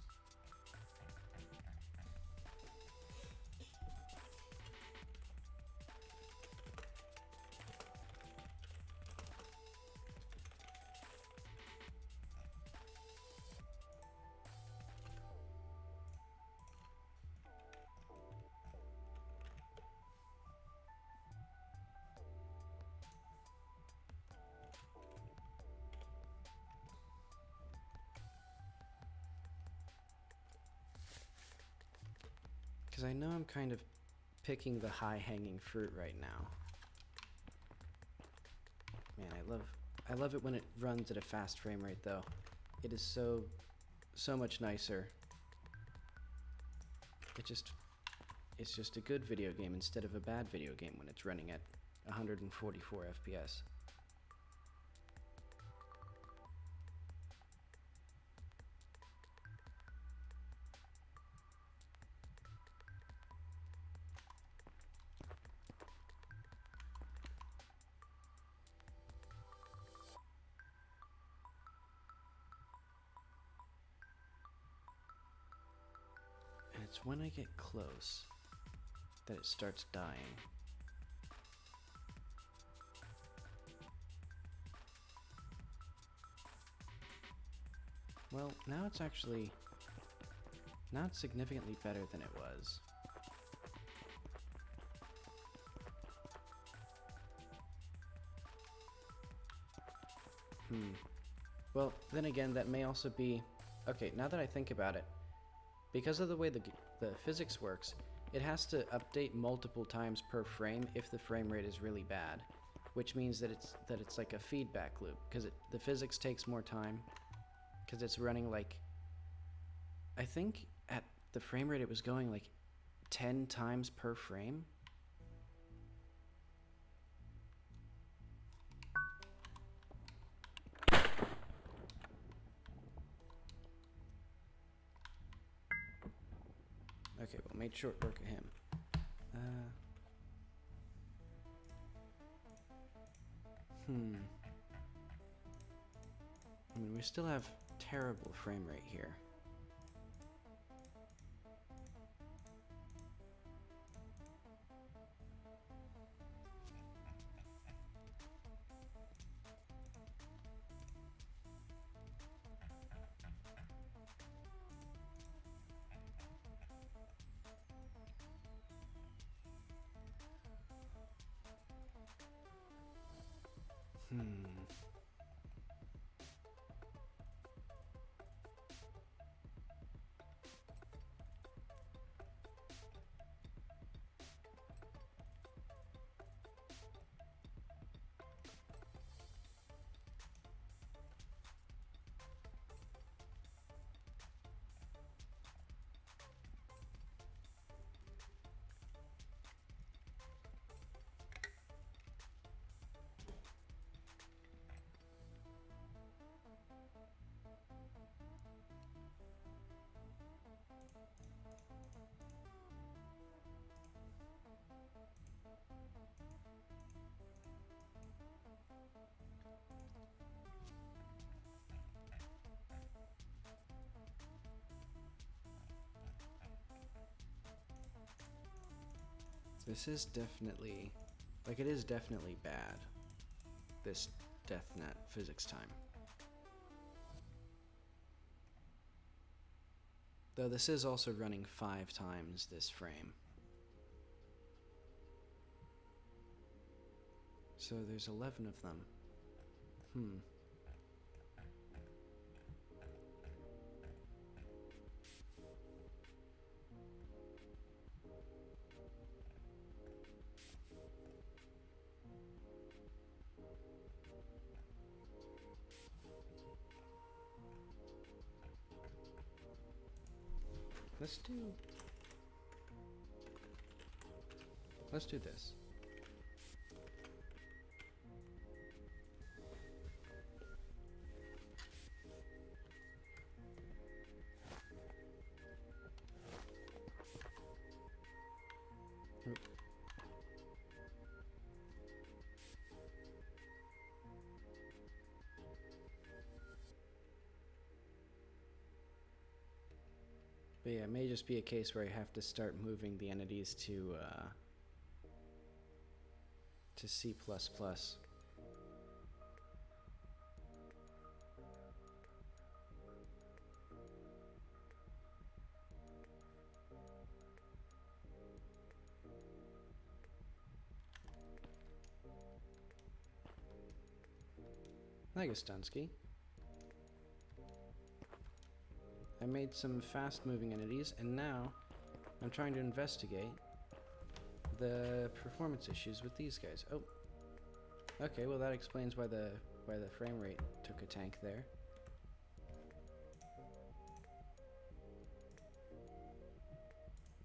Because I know I'm kind of picking the high-hanging fruit right now. Man, I love it when it runs at a fast frame rate, though. It is so much nicer. It's just a good video game instead of a bad video game when it's running at 144 FPS. And it's when I get close that it starts dying. Well, now it's significantly better than it was. Well, then again, that may also be... Okay, now that I think about it, because of the way the physics works, it has to update multiple times per frame if the frame rate is really bad, which means that it's like a feedback loop, because the physics takes more time, because it's running like... I think at the frame rate it was going like 10 times per frame. Okay, well, made short work of him. I mean, we still have terrible frame rate here. Hmm. This is definitely, like, it is definitely bad, this DeathNet physics time. Though this is also running 5 times this frame. So there's 11 of them. Let's do this. But yeah, it may just be a case where I have to start moving the entities to C++. Hi, Gustansky. I made some fast-moving entities, and now I'm trying to investigate the performance issues with these guys. Oh, okay. Well, that explains why the frame rate took a tank there.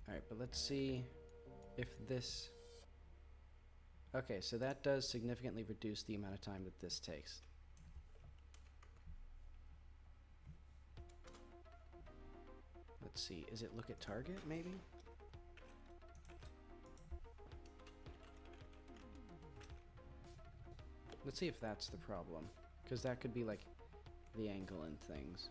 All right, but let's see if this. Okay, so that does significantly reduce the amount of time that this takes. Let's see, is it look at target, maybe? Let's see if that's the problem, because that could be like the angle and things.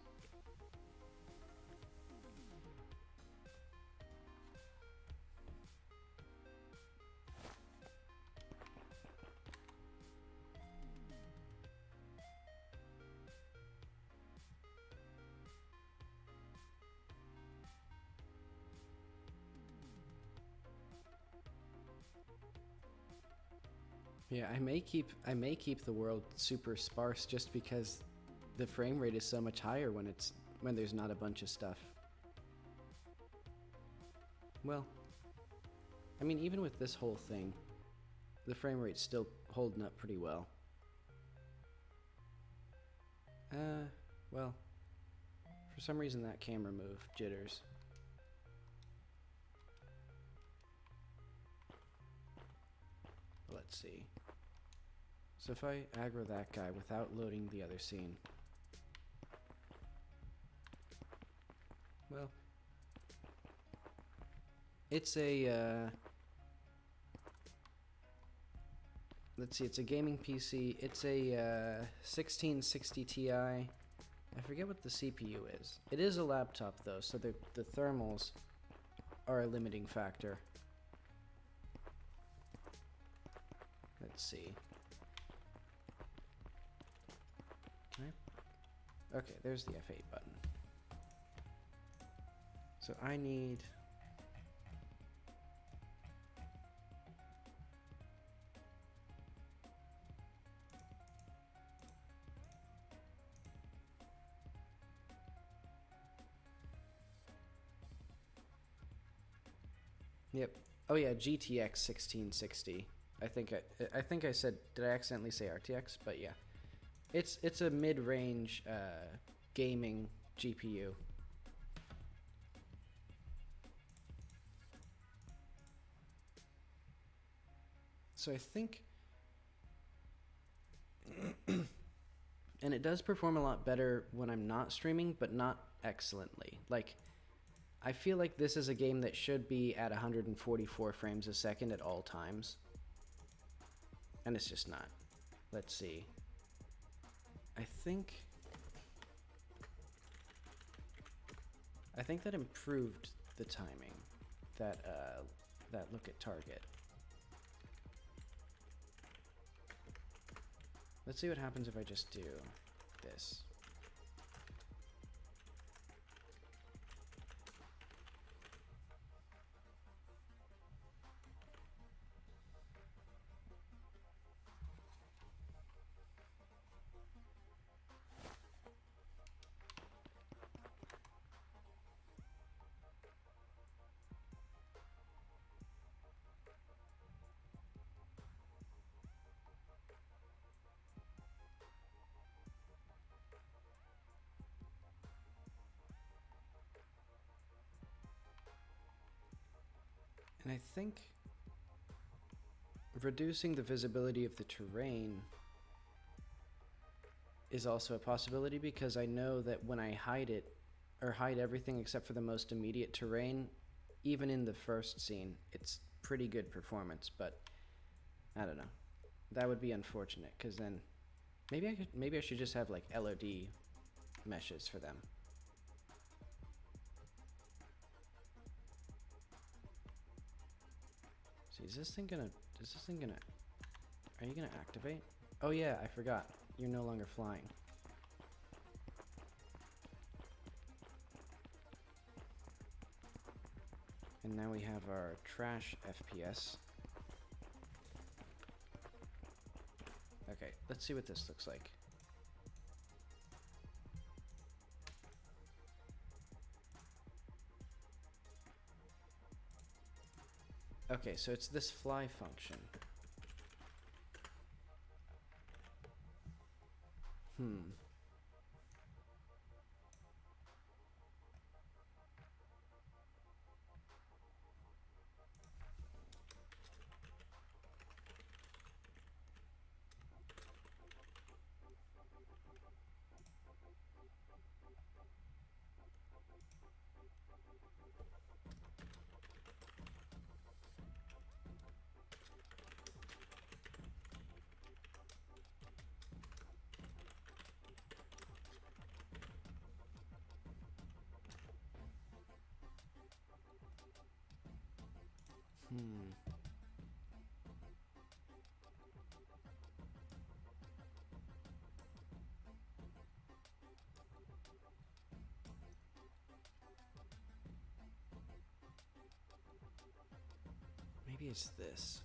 Yeah, I may keep the world super sparse just because the frame rate is so much higher when there's not a bunch of stuff. Well, I mean, even with this whole thing, the frame rate's still holding up pretty well. Well, for some reason that camera move jitters. Let's see. So if I aggro that guy without loading the other scene, well, it's a, let's see, it's a gaming PC. It's a 1660 Ti. I forget what the CPU is. It is a laptop though, so the thermals are a limiting factor. Let's see. Okay, there's the F8 button. So I need... Yep. Oh yeah, GTX 1660. I think I said, did I accidentally say RTX? But yeah, it's a mid-range gaming GPU. So I think, and it does perform a lot better when I'm not streaming, but not excellently. Like, I feel like this is a game that should be at 144 frames a second at all times. And it's just not. Let's see. I think that improved the timing. That look at target. Let's see what happens if I just do this. And I think reducing the visibility of the terrain is also a possibility, because I know that when I hide it, or hide everything except for the most immediate terrain, even in the first scene, it's pretty good performance. But I don't know. That would be unfortunate, because then maybe I should just have like LOD meshes for them. See, is this thing gonna, are you gonna activate? Oh yeah, I forgot. You're no longer flying. And now we have our trash FPS. Okay, let's see what this looks like. Okay, so it's this fly function. Maybe it's this.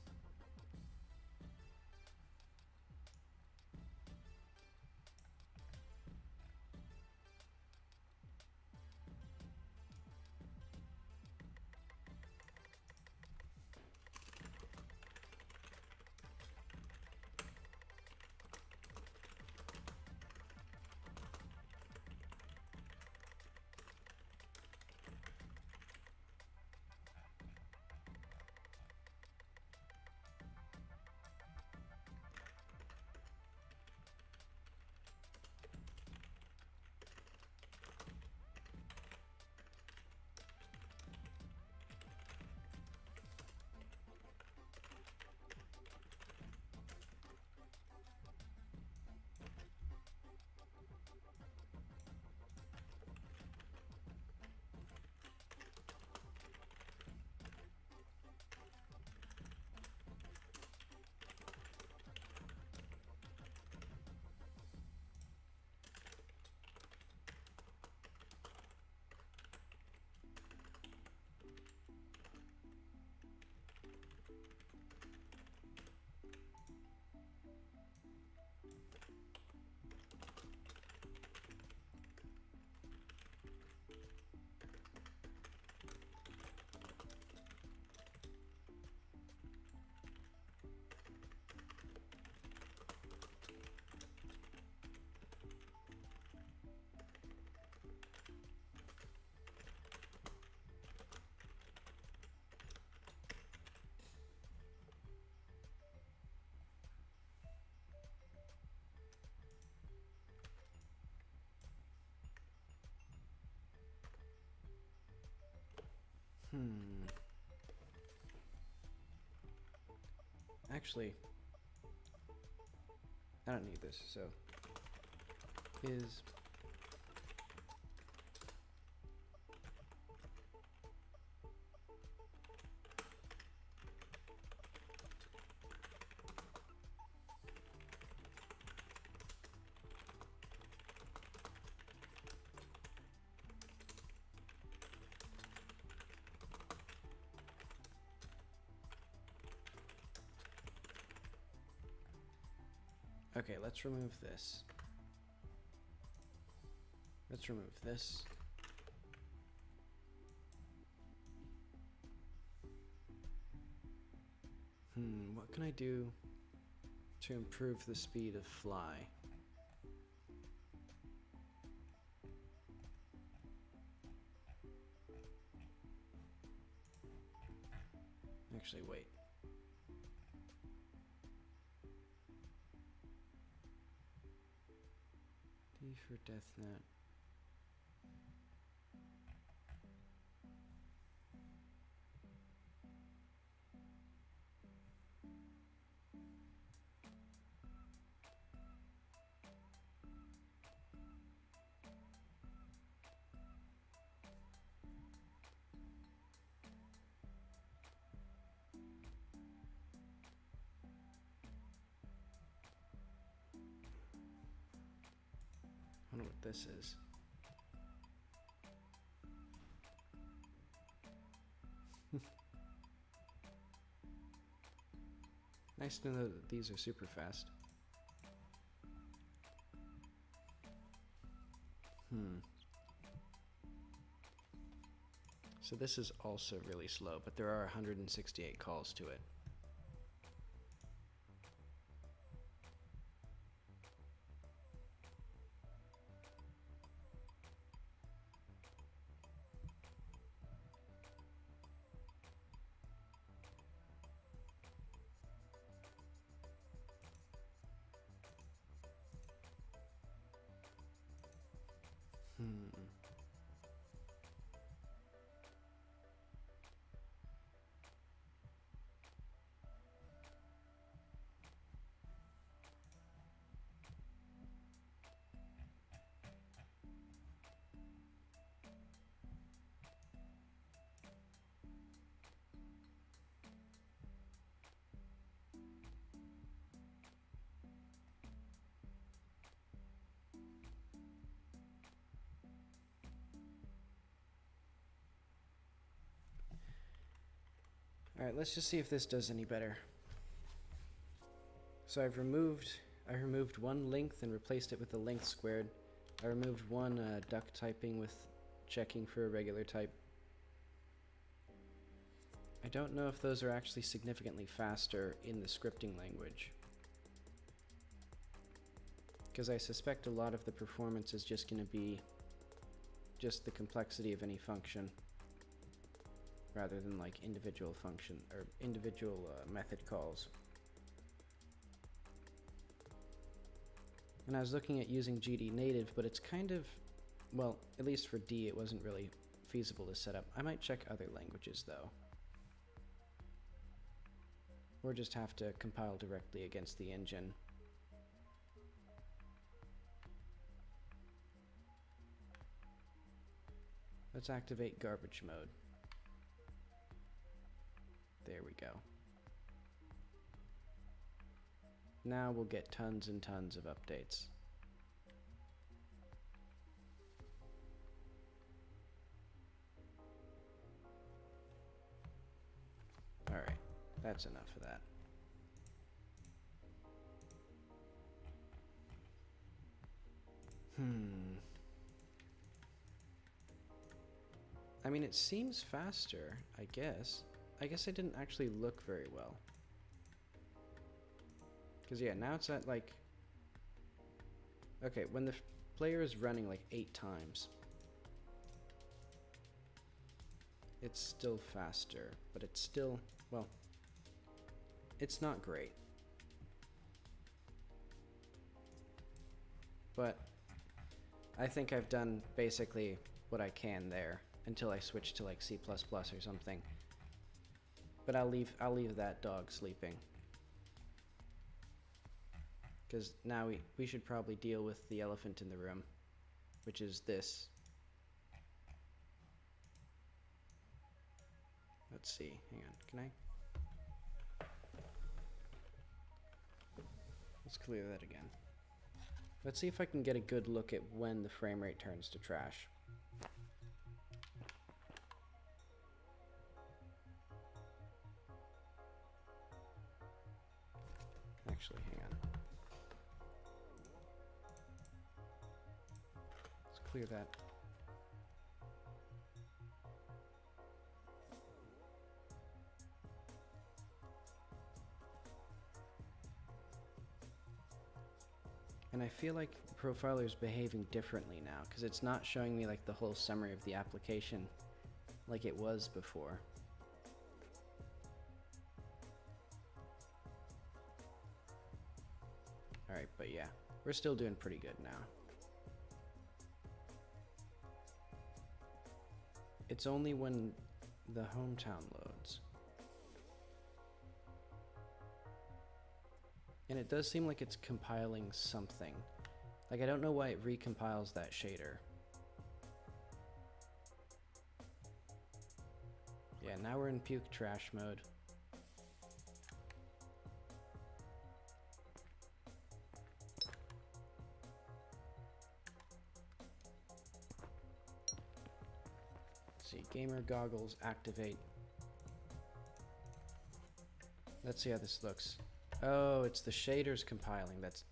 Actually, I don't need this, so is okay, let's remove this. Let's remove this. What can I do to improve the speed of fly? Actually, wait. D for deathnet. I wonder what this is. Nice to know that these are super fast. So this is also really slow, but there are 168 calls to it. Alright, let's just see if this does any better. So I removed one length and replaced it with a length squared. I removed one duck typing with checking for a regular type. I don't know if those are actually significantly faster in the scripting language, because I suspect a lot of the performance is just going to be just the complexity of any function, rather than like individual function or individual method calls. And I was looking at using GD native, but it's kind of, well, at least for D, it wasn't really feasible to set up. I might check other languages though, or just have to compile directly against the engine. Let's activate garbage mode. There we go. Now we'll get tons and tons of updates. Alright, that's enough of that. I mean, it seems faster, I guess. I guess I didn't actually look very well. Because yeah, now it's at like... Okay, when the player is running like 8 times, it's still faster, but it's still, well, it's not great. But I think I've done basically what I can there, until I switch to like C++ or something. But I'll leave that dog sleeping. Because now we should probably deal with the elephant in the room, which is this. Let's see, hang on, can I? Let's clear that again. Let's see if I can get a good look at when the frame rate turns to trash. Actually, hang on. Let's clear that. And I feel like the profiler is behaving differently now, because it's not showing me like the whole summary of the application like it was before. Alright, but yeah, we're still doing pretty good now. It's only when the hometown loads. And it does seem like it's compiling something. Like, I don't know why it recompiles that shader. Yeah, now we're in puke trash mode. Let's see, gamer goggles activate. Let's see how this looks. Oh, it's the shaders compiling that's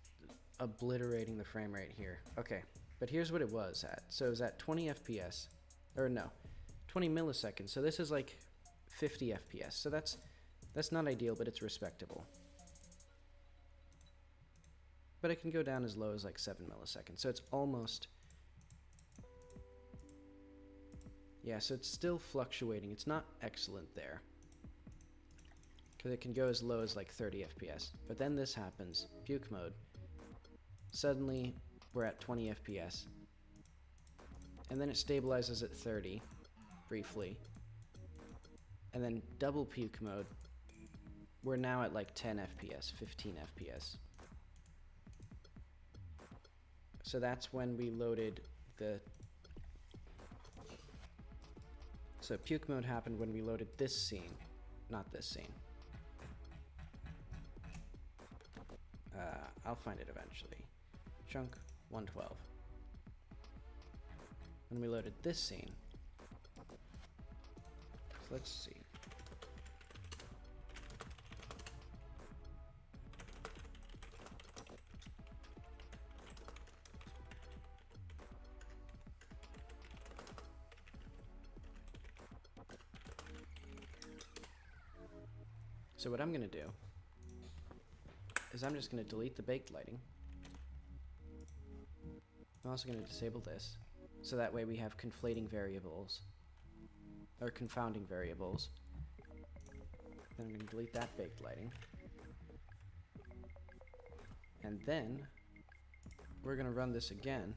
obliterating the frame rate here. Okay, but here's what it was at. So it was at 20 FPS, or no, 20 milliseconds. So this is like 50 FPS. So that's not ideal, but it's respectable. But it can go down as low as like 7 milliseconds. So it's almost, yeah, so it's still fluctuating. It's not excellent there, because it can go as low as like 30 FPS. But then this happens, puke mode. Suddenly, we're at 20 FPS. And then it stabilizes at 30, briefly. And then double puke mode, we're now at like 10 FPS, 15 FPS. So that's when we loaded the... So puke mode happened when we loaded this scene, not this scene. I'll find it eventually. Chunk 112. When we loaded this scene. So let's see. So what I'm going to do is I'm just going to delete the baked lighting. I'm also going to disable this, so that way we have conflating variables, or confounding variables. Then I'm going to delete that baked lighting. And then we're going to run this again.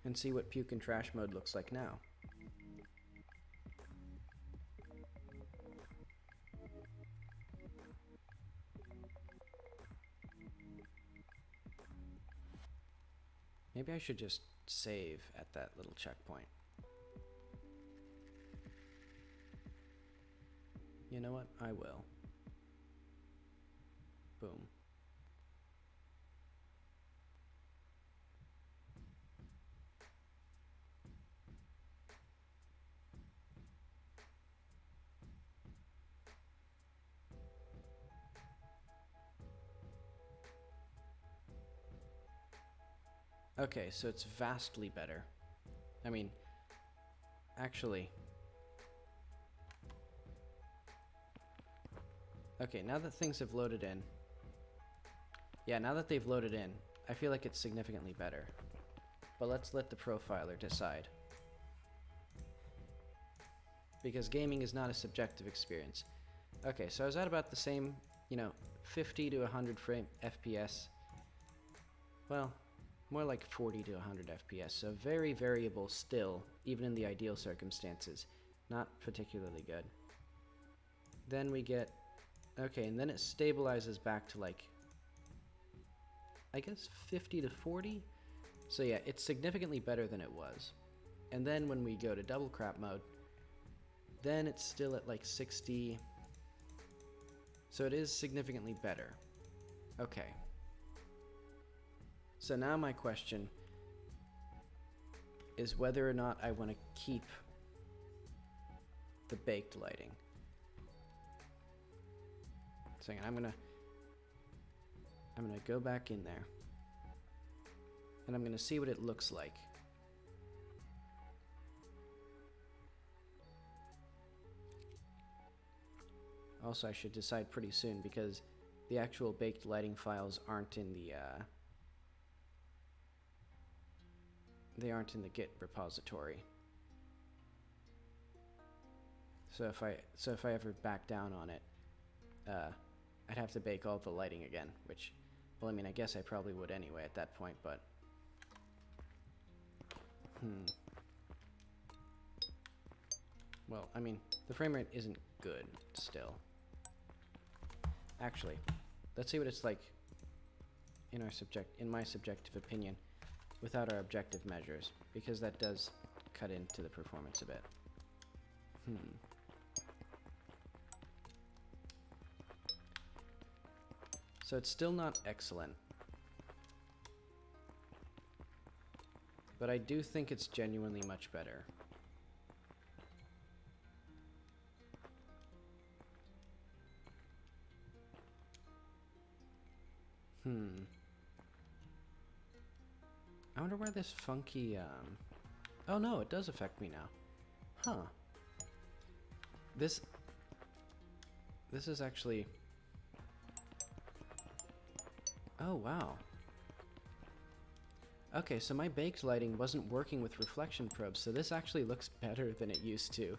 And see what puke and trash mode looks like now. Maybe I should just save at that little checkpoint. You know what? I will. Boom. Okay, so it's vastly better. I mean, actually... Okay, now that things have loaded in... Yeah, now that they've loaded in, I feel like it's significantly better. But let's let the profiler decide. Because gaming is not a subjective experience. Okay, so I was at about the same, 50 to 100 frame FPS. Well, more like 40 to 100 FPS, so very variable still, even in the ideal circumstances. Not particularly good. Then we get... Okay, and then it stabilizes back to like, I guess 50 to 40? So yeah, it's significantly better than it was. And then when we go to double crap mode, then it's still at like 60. So it is significantly better. Okay. So now my question is whether or not I want to keep the baked lighting. So I'm gonna go back in there, and I'm gonna see what it looks like. Also, I should decide pretty soon because the actual baked lighting files aren't in the they aren't in the Git repository. So if I ever back down on it, I'd have to bake all the lighting again, which, well, I mean, I guess I probably would anyway at that point, but well, I mean, the frame rate isn't good still. Actually, let's see what it's like in my subjective opinion without our objective measures, because that does cut into the performance a bit. So it's still not excellent, but I do think it's genuinely much better. I wonder where this funky, oh no, it does affect me now. Huh. This is actually... Oh, wow. Okay, so my baked lighting wasn't working with reflection probes, so this actually looks better than it used to.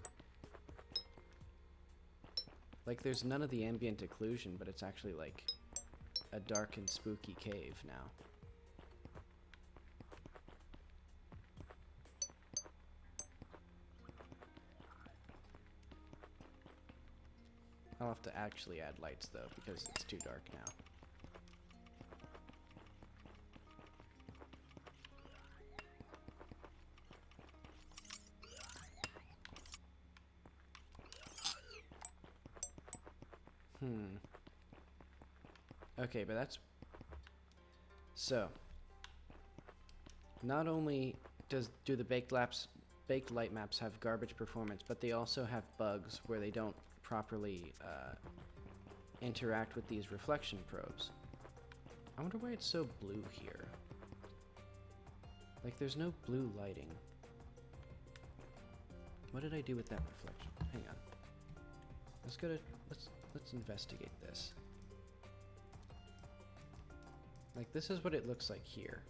Like, there's none of the ambient occlusion, but it's actually like a dark and spooky cave now. I'll have to actually add lights though, because it's too dark now. Okay, but that's... So, not only do the baked light maps have garbage performance, but they also have bugs where they don't properly interact with these reflection probes. I wonder why it's so blue here. Like, there's no blue lighting. What did I do with that reflection? Hang on. Let's investigate this. Like, this is what it looks like here.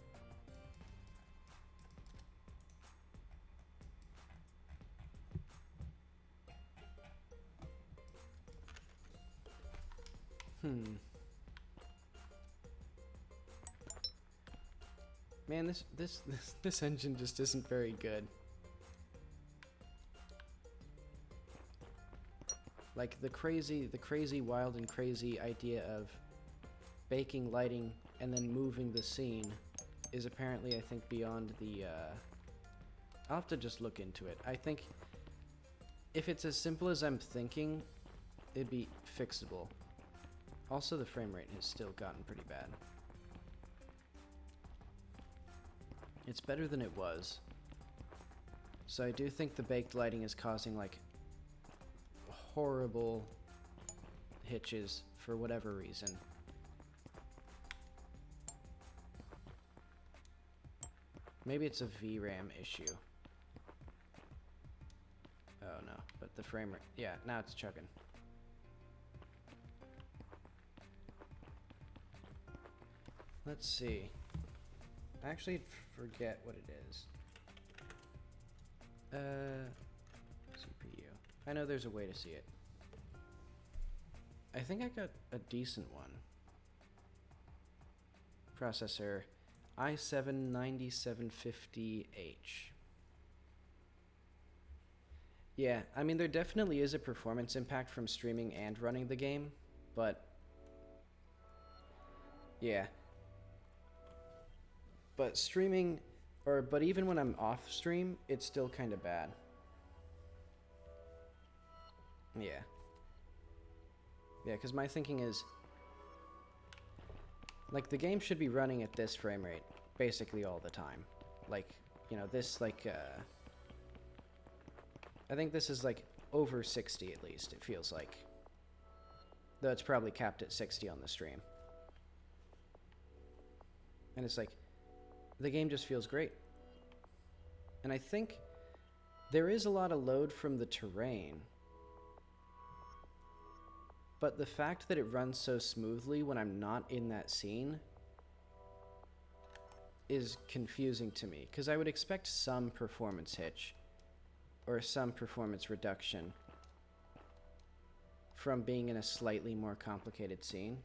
Man, this engine just isn't very good. Like, the crazy wild and crazy idea of baking lighting and then moving the scene is apparently, I think, beyond the, I'll have to just look into it. I think if it's as simple as I'm thinking, it'd be fixable. Also, the frame rate has still gotten pretty bad. It's better than it was. So I do think the baked lighting is causing, like, horrible hitches for whatever reason. Maybe it's a VRAM issue. Oh no, but the frame rate, yeah, now it's chugging. Let's see. I actually forget what it is. CPU. I know there's a way to see it. I think I got a decent one. Processor i7-9750H. Yeah, I mean, there definitely is a performance impact from streaming and running the game, but yeah. But streaming, but even when I'm off stream, it's still kind of bad. Yeah. Yeah, because my thinking is, like, the game should be running at this frame rate basically all the time. Like, you know, this, like, I think this is, like, over 60 at least, it feels like. Though it's probably capped at 60 on the stream. And it's like, the game just feels great. And I think there is a lot of load from the terrain. But the fact that it runs so smoothly when I'm not in that scene is confusing to me, because I would expect some performance hitch or some performance reduction from being in a slightly more complicated scene.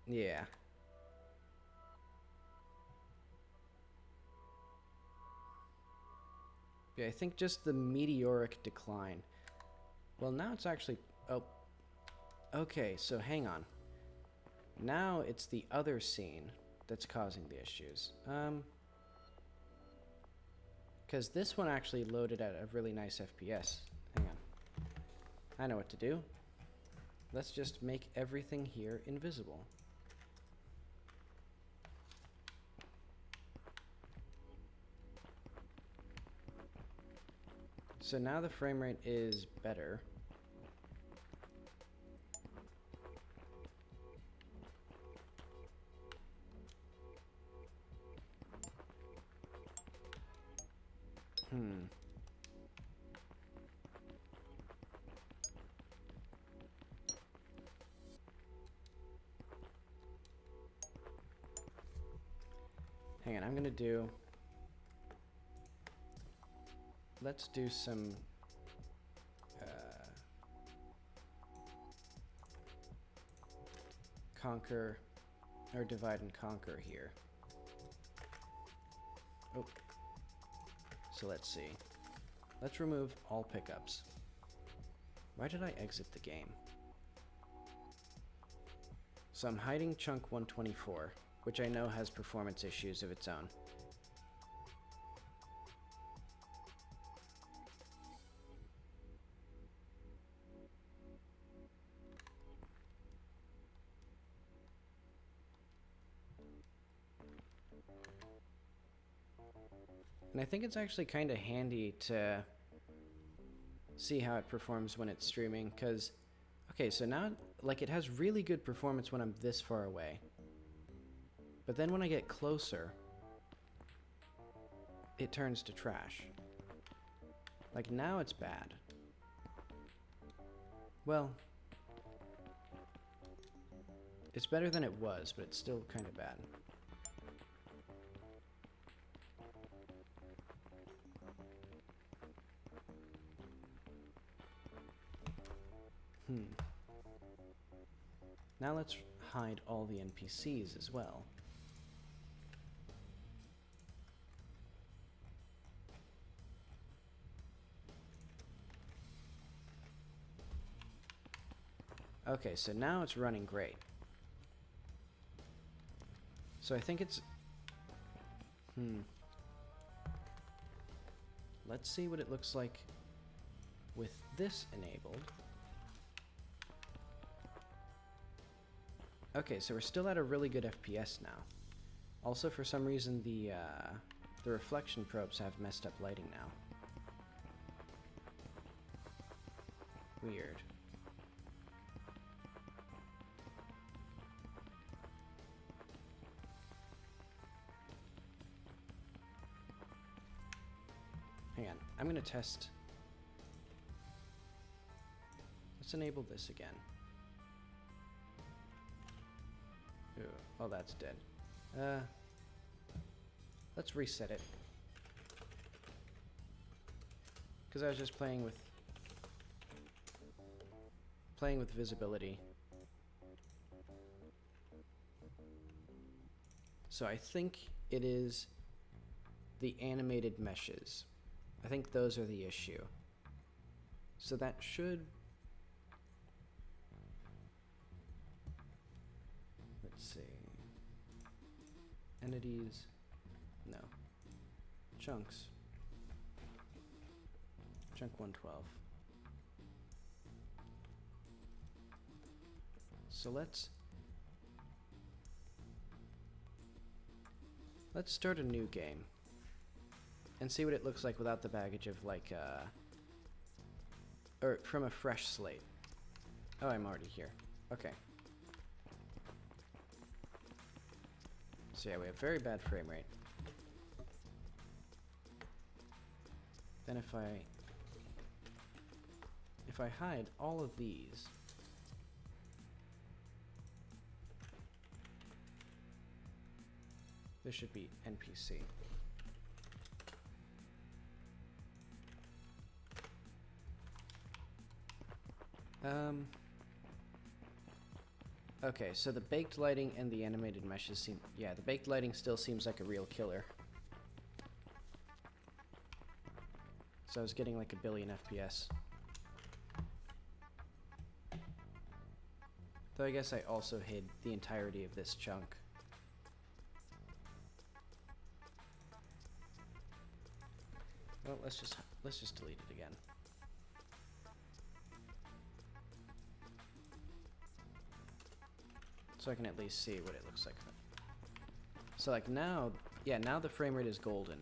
Yeah. Yeah, I think just the meteoric decline. Well, now it's actually... Oh. Okay, so hang on. Now it's the other scene that's causing the issues. Because this one actually loaded at a really nice FPS. Hang on. I know what to do. Let's just make everything here invisible. So now the frame rate is better. Hang on, I'm gonna do... Let's do some... conquer, or divide and conquer here. Oh. So let's see. Let's remove all pickups. Why did I exit the game? So I'm hiding chunk 124, which I know has performance issues of its own. And I think it's actually kind of handy to see how it performs when it's streaming, because, okay, so now, like, it has really good performance when I'm this far away. But then when I get closer, it turns to trash. Like, now it's bad. Well, it's better than it was, but it's still kind of bad. Now let's hide all the NPCs as well. Okay, so now it's running great. So I think it's... Let's see what it looks like with this enabled. Okay, so we're still at a really good FPS now. Also, for some reason, the reflection probes have messed up lighting now. Weird. Hang on, I'm gonna test. Let's enable this again. Ooh, oh, that's dead. Let's reset it. Because I was just playing with playing with visibility. So I think it is the animated meshes. I think those are the issue. So that should... Let's see. Entities. No. Chunks. Chunk 112. So let's start a new game and see what it looks like without the baggage of like or from a fresh slate. Oh, I'm already here. Okay. So yeah, we have very bad frame rate. Then if I hide all of these, this should be NPC. Okay, so the baked lighting and the animated meshes seem... Yeah, the baked lighting still seems like a real killer. So I was getting like 1 billion FPS. Though I guess I also hid the entirety of this chunk. Well, let's just delete it again. So I can at least see what it looks like. So like now, yeah, now the frame rate is golden.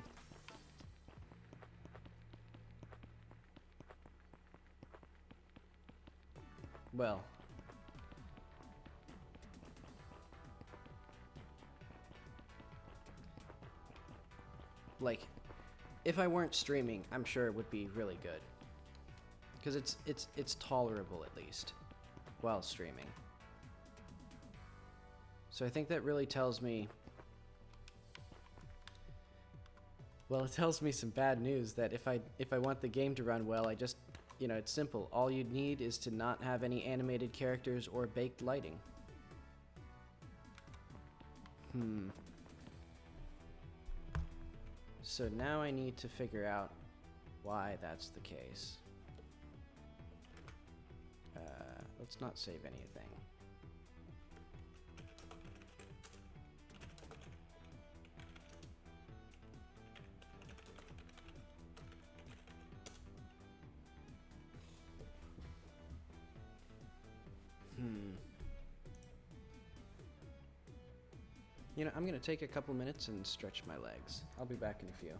Well, like, if I weren't streaming, I'm sure it would be really good. Because it's tolerable at least while streaming. So I think that really tells me, well, it tells me some bad news that if I want the game to run well, I just, you know, it's simple. All you need is to not have any animated characters or baked lighting. So now I need to figure out why that's the case. Let's not save anything. You know, I'm gonna take a couple minutes and stretch my legs. I'll be back in a few.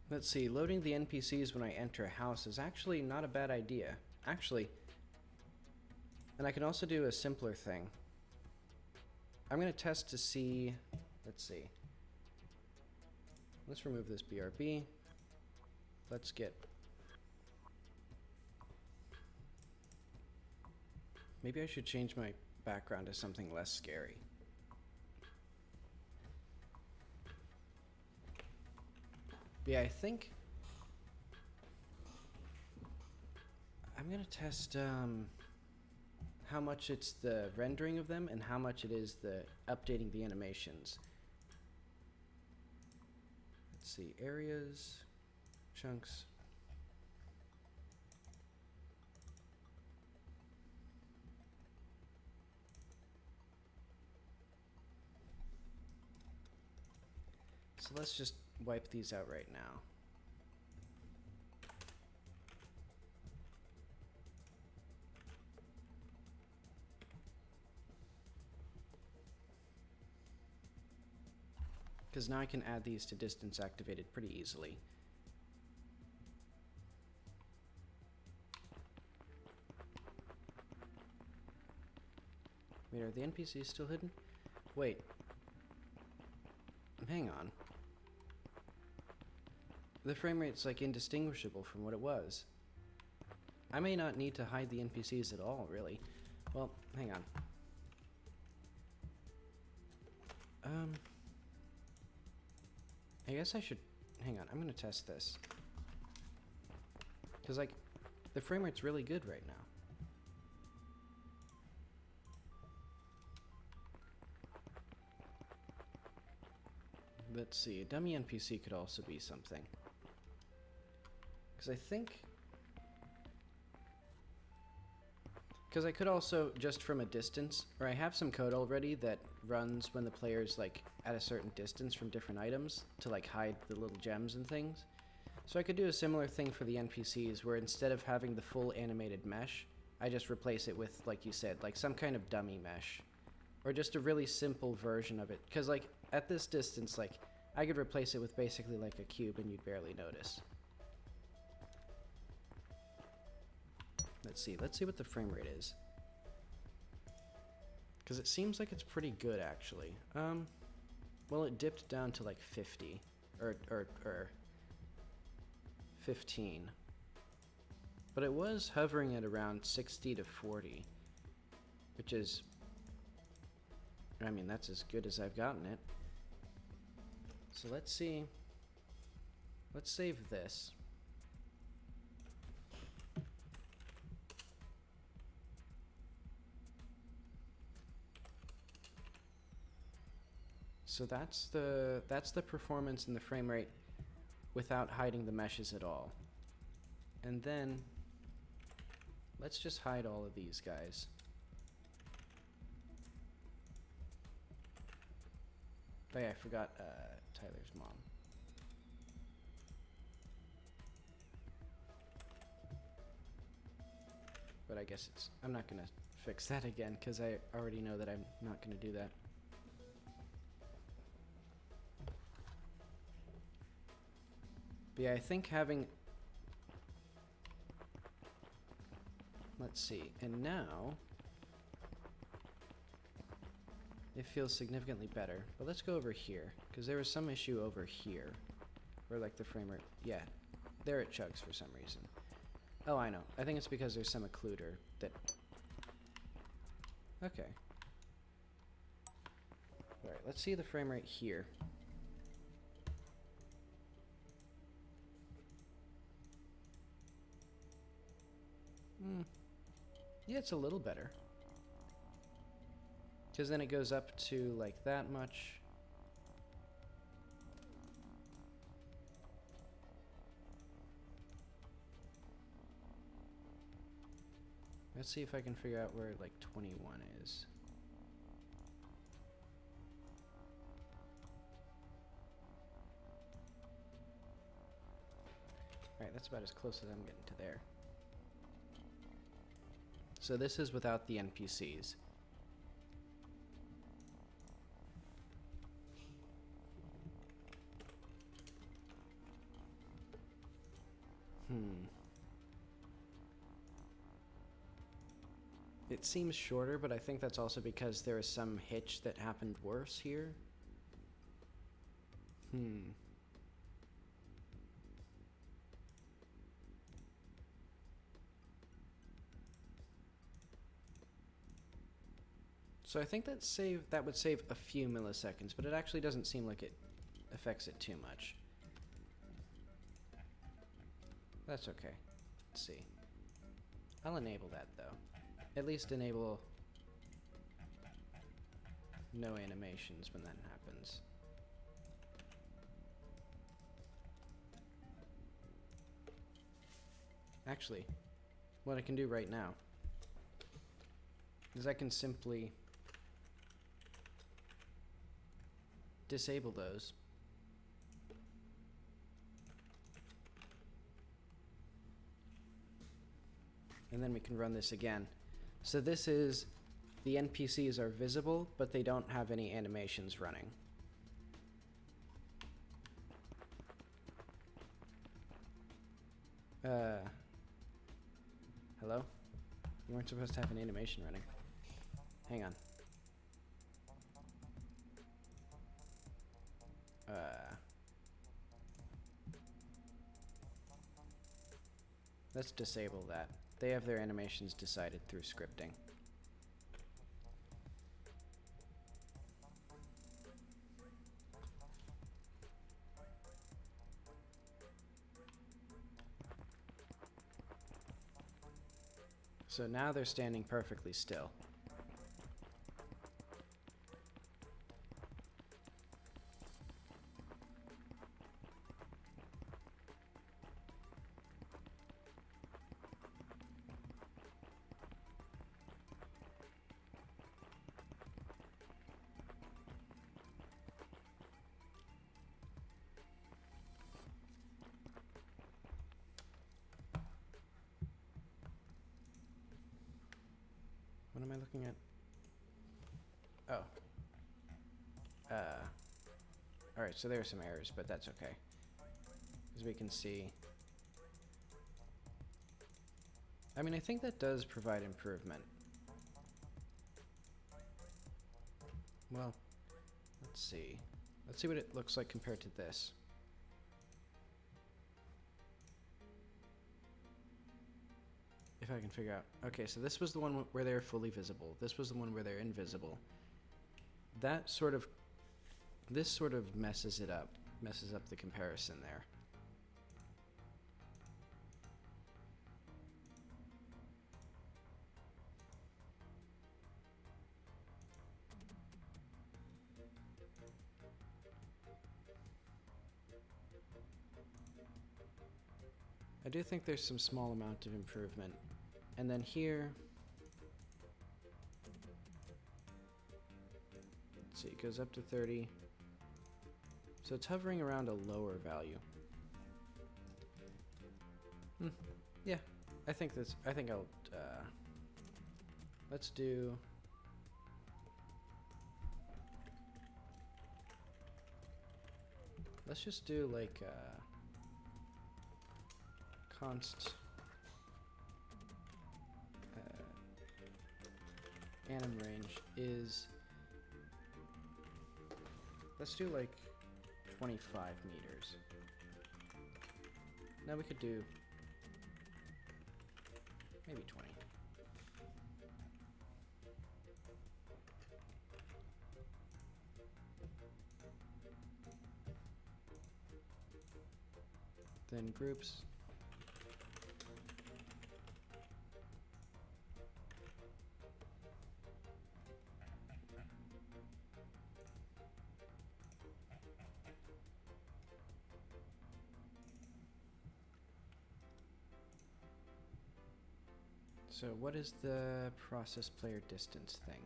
Let's see, loading the NPCs when I enter a house is actually not a bad idea. Actually, and I can also do a simpler thing. I'm going to test to see, let's see. Let's remove this BRB. Let's get, maybe I should change my background to something less scary. Yeah, I think I'm gonna test how much it's the rendering of them and how much it is the updating the animations. Let's see, areas, chunks. So let's just wipe these out right now. Because now I can add these to distance activated pretty easily. Wait, are the NPCs still hidden? Wait. Hang on. The frame rate's like indistinguishable from what it was. I may not need to hide the NPCs at all, really. Well, hang on. I guess I should... Hang on, I'm gonna test this. Because, like, the frame rate's really good right now. Let's see, a dummy NPC could also be something. Because I think... Because I could also, just from a distance, or I have some code already that runs when the player's, like, at a certain distance from different items to, like, hide the little gems and things. So I could do a similar thing for the NPCs, where instead of having the full animated mesh, I just replace it with, like you said, like, some kind of dummy mesh. Or just a really simple version of it. Because, like, at this distance, like, I could replace it with basically, like, a cube and you'd barely notice. Let's see what the frame rate is. Because it seems like it's pretty good, actually. Well, it dipped down to like 50. Or 15. But it was hovering at around 60 to 40. Which is... I mean, that's as good as I've gotten it. So let's see. Let's save this. So that's the performance and the frame rate without hiding the meshes at all. And then let's just hide all of these guys. Oh yeah, I forgot Tyler's mom. But I guess I'm not gonna fix that again because I already know that I'm not gonna do that. But yeah, I think having... Let's see. And now... It feels significantly better. But let's go over here. Because there was some issue over here. Where, like, the frame rate... Yeah. There it chugs for some reason. Oh, I know. I think it's because there's some occluder that... Okay. Alright, let's see the frame rate here. Yeah, it's a little better. Because then it goes up to like that much. Let's see if I can figure out where like 21 is. Alright, that's about as close as I'm getting to there. So this is without the NPCs. It seems shorter, but I think that's also because there is some hitch that happened worse here. So I think that would save a few milliseconds, but it actually doesn't seem like it affects it too much. That's okay. Let's see. I'll enable that though. at least enable no animations when that happens. Actually, what I can do right now is I can simply disable those. And then we can run this again. So this is, the NPCs are visible, but they don't have any animations running. Hello? You weren't supposed to have an animation running. Hang on. Let's disable that. They have their animations decided through scripting. So now they're standing perfectly still. What am I looking at? Oh. Alright, so there are some errors, but that's okay. As we can see. I mean, I think that does provide improvement. Well, let's see. Let's see what it looks like compared to this. If I can figure out. Okay, so this was the one where they're fully visible. This was the one where they're invisible. That sort of, this sort of messes it up. Messes up the comparison there. I do think there's some small amount of improvement. And then here, let's see, it goes up to 30. So it's hovering around a lower value. Yeah, I think I'll, let's do, let's just do like, const anim range is, let's do like 25 meters. Now we could do maybe 20. Then groups. So what is the process player distance thing?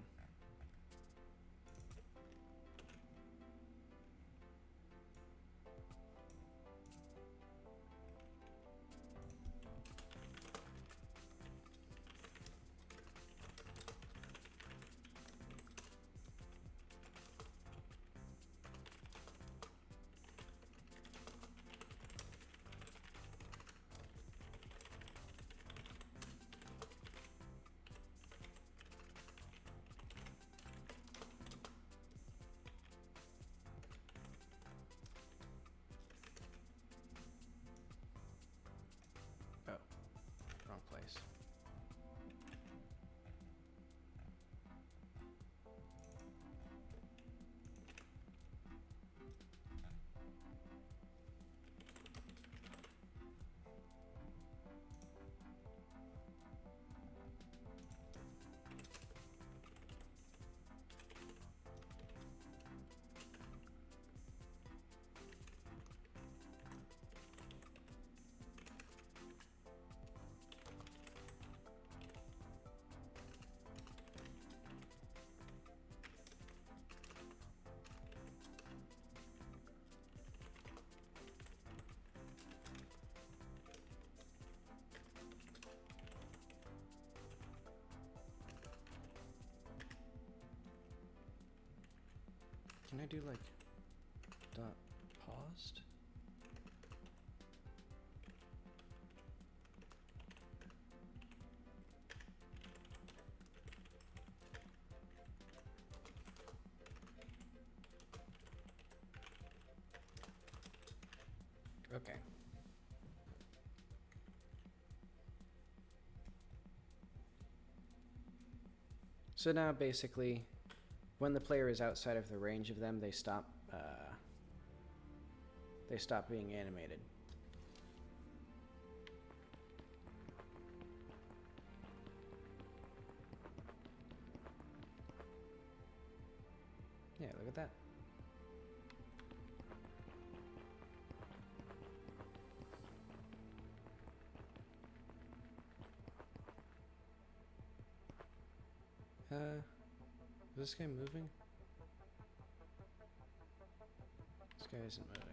Can I do like dot paused? Okay. So now basically, when the player is outside of the range of them, they stop being animated. Yeah, look at that. Is this guy moving? This guy isn't moving.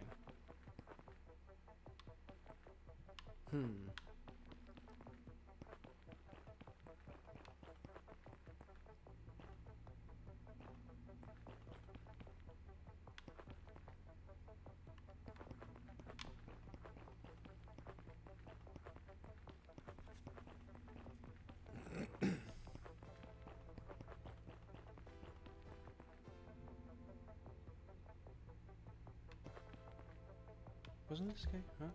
Wasn't this guy? Huh?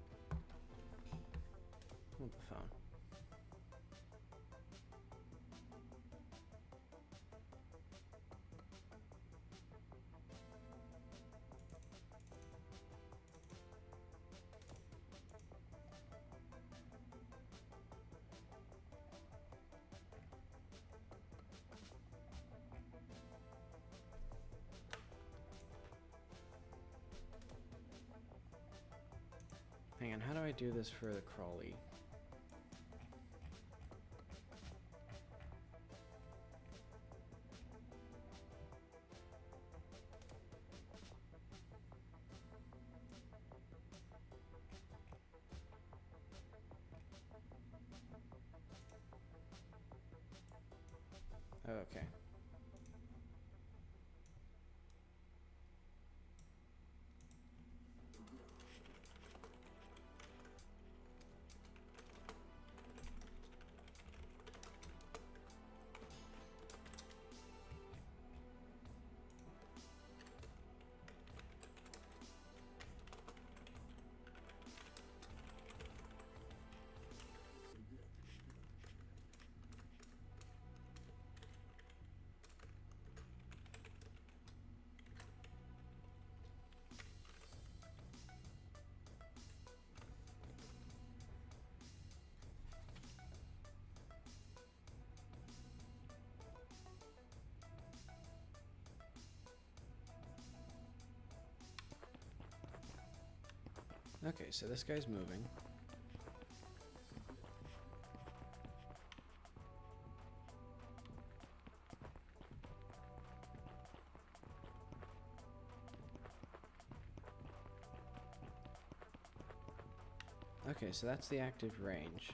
Hold the phone. Hang on, how do I do this for the crawly? Oh, okay. Okay, so this guy's moving. Okay, so that's the active range.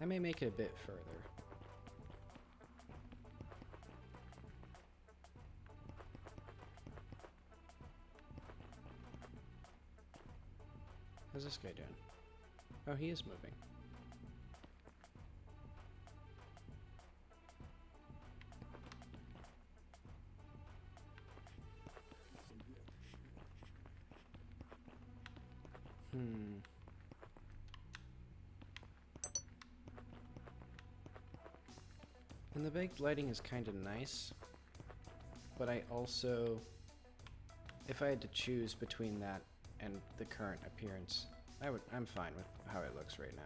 I may make it a bit further. How's this guy doing? Oh, he is moving. And the baked lighting is kind of nice, but I also, if I had to choose between that and the current appearance, I'm fine with how it looks right now.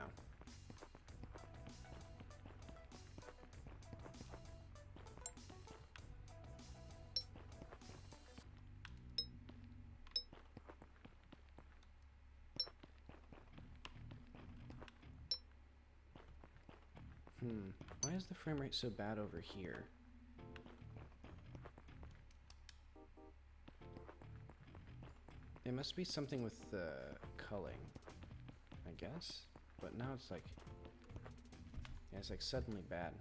Why is the frame rate so bad over here? It must be something with the culling, I guess. But now it's like, yeah, it's like suddenly bad.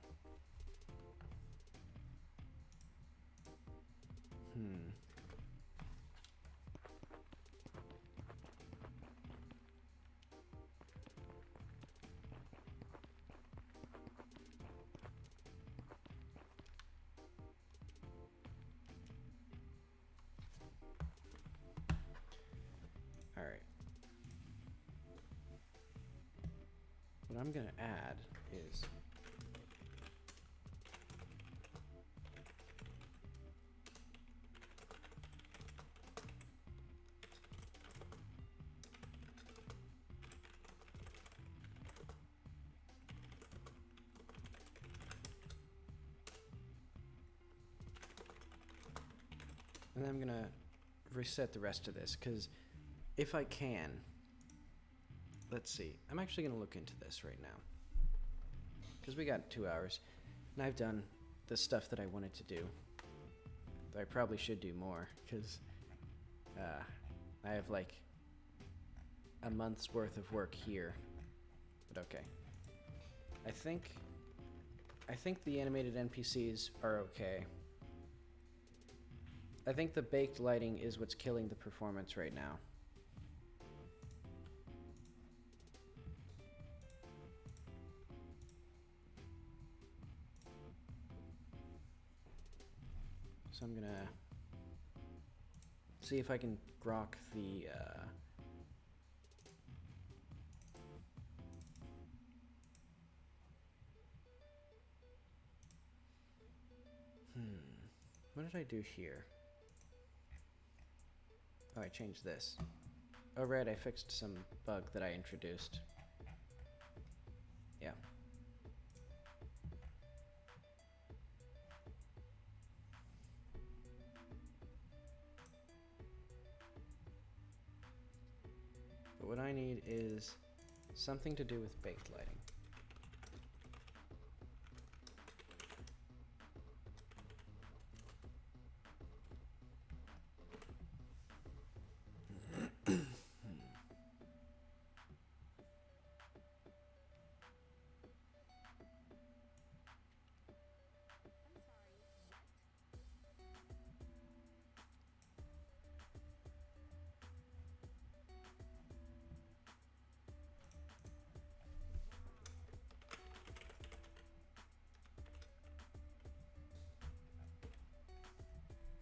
what I'm gonna add is and then I'm gonna reset the rest of this, because if I can, let's see, I'm actually gonna look into this right now, because we got 2 hours, and I've done the stuff that I wanted to do. But I probably should do more, because I have like a month's worth of work here. But okay. I think the animated NPCs are okay. I think the baked lighting is what's killing the performance right now. So I'm gonna see if I can grok the what did I do here? Oh, I changed this. Oh, right, I fixed some bug that I introduced. Yeah. But what I need is something to do with baked lighting.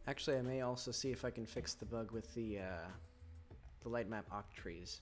Actually, I may also see if I can fix the bug with the light map occ trees.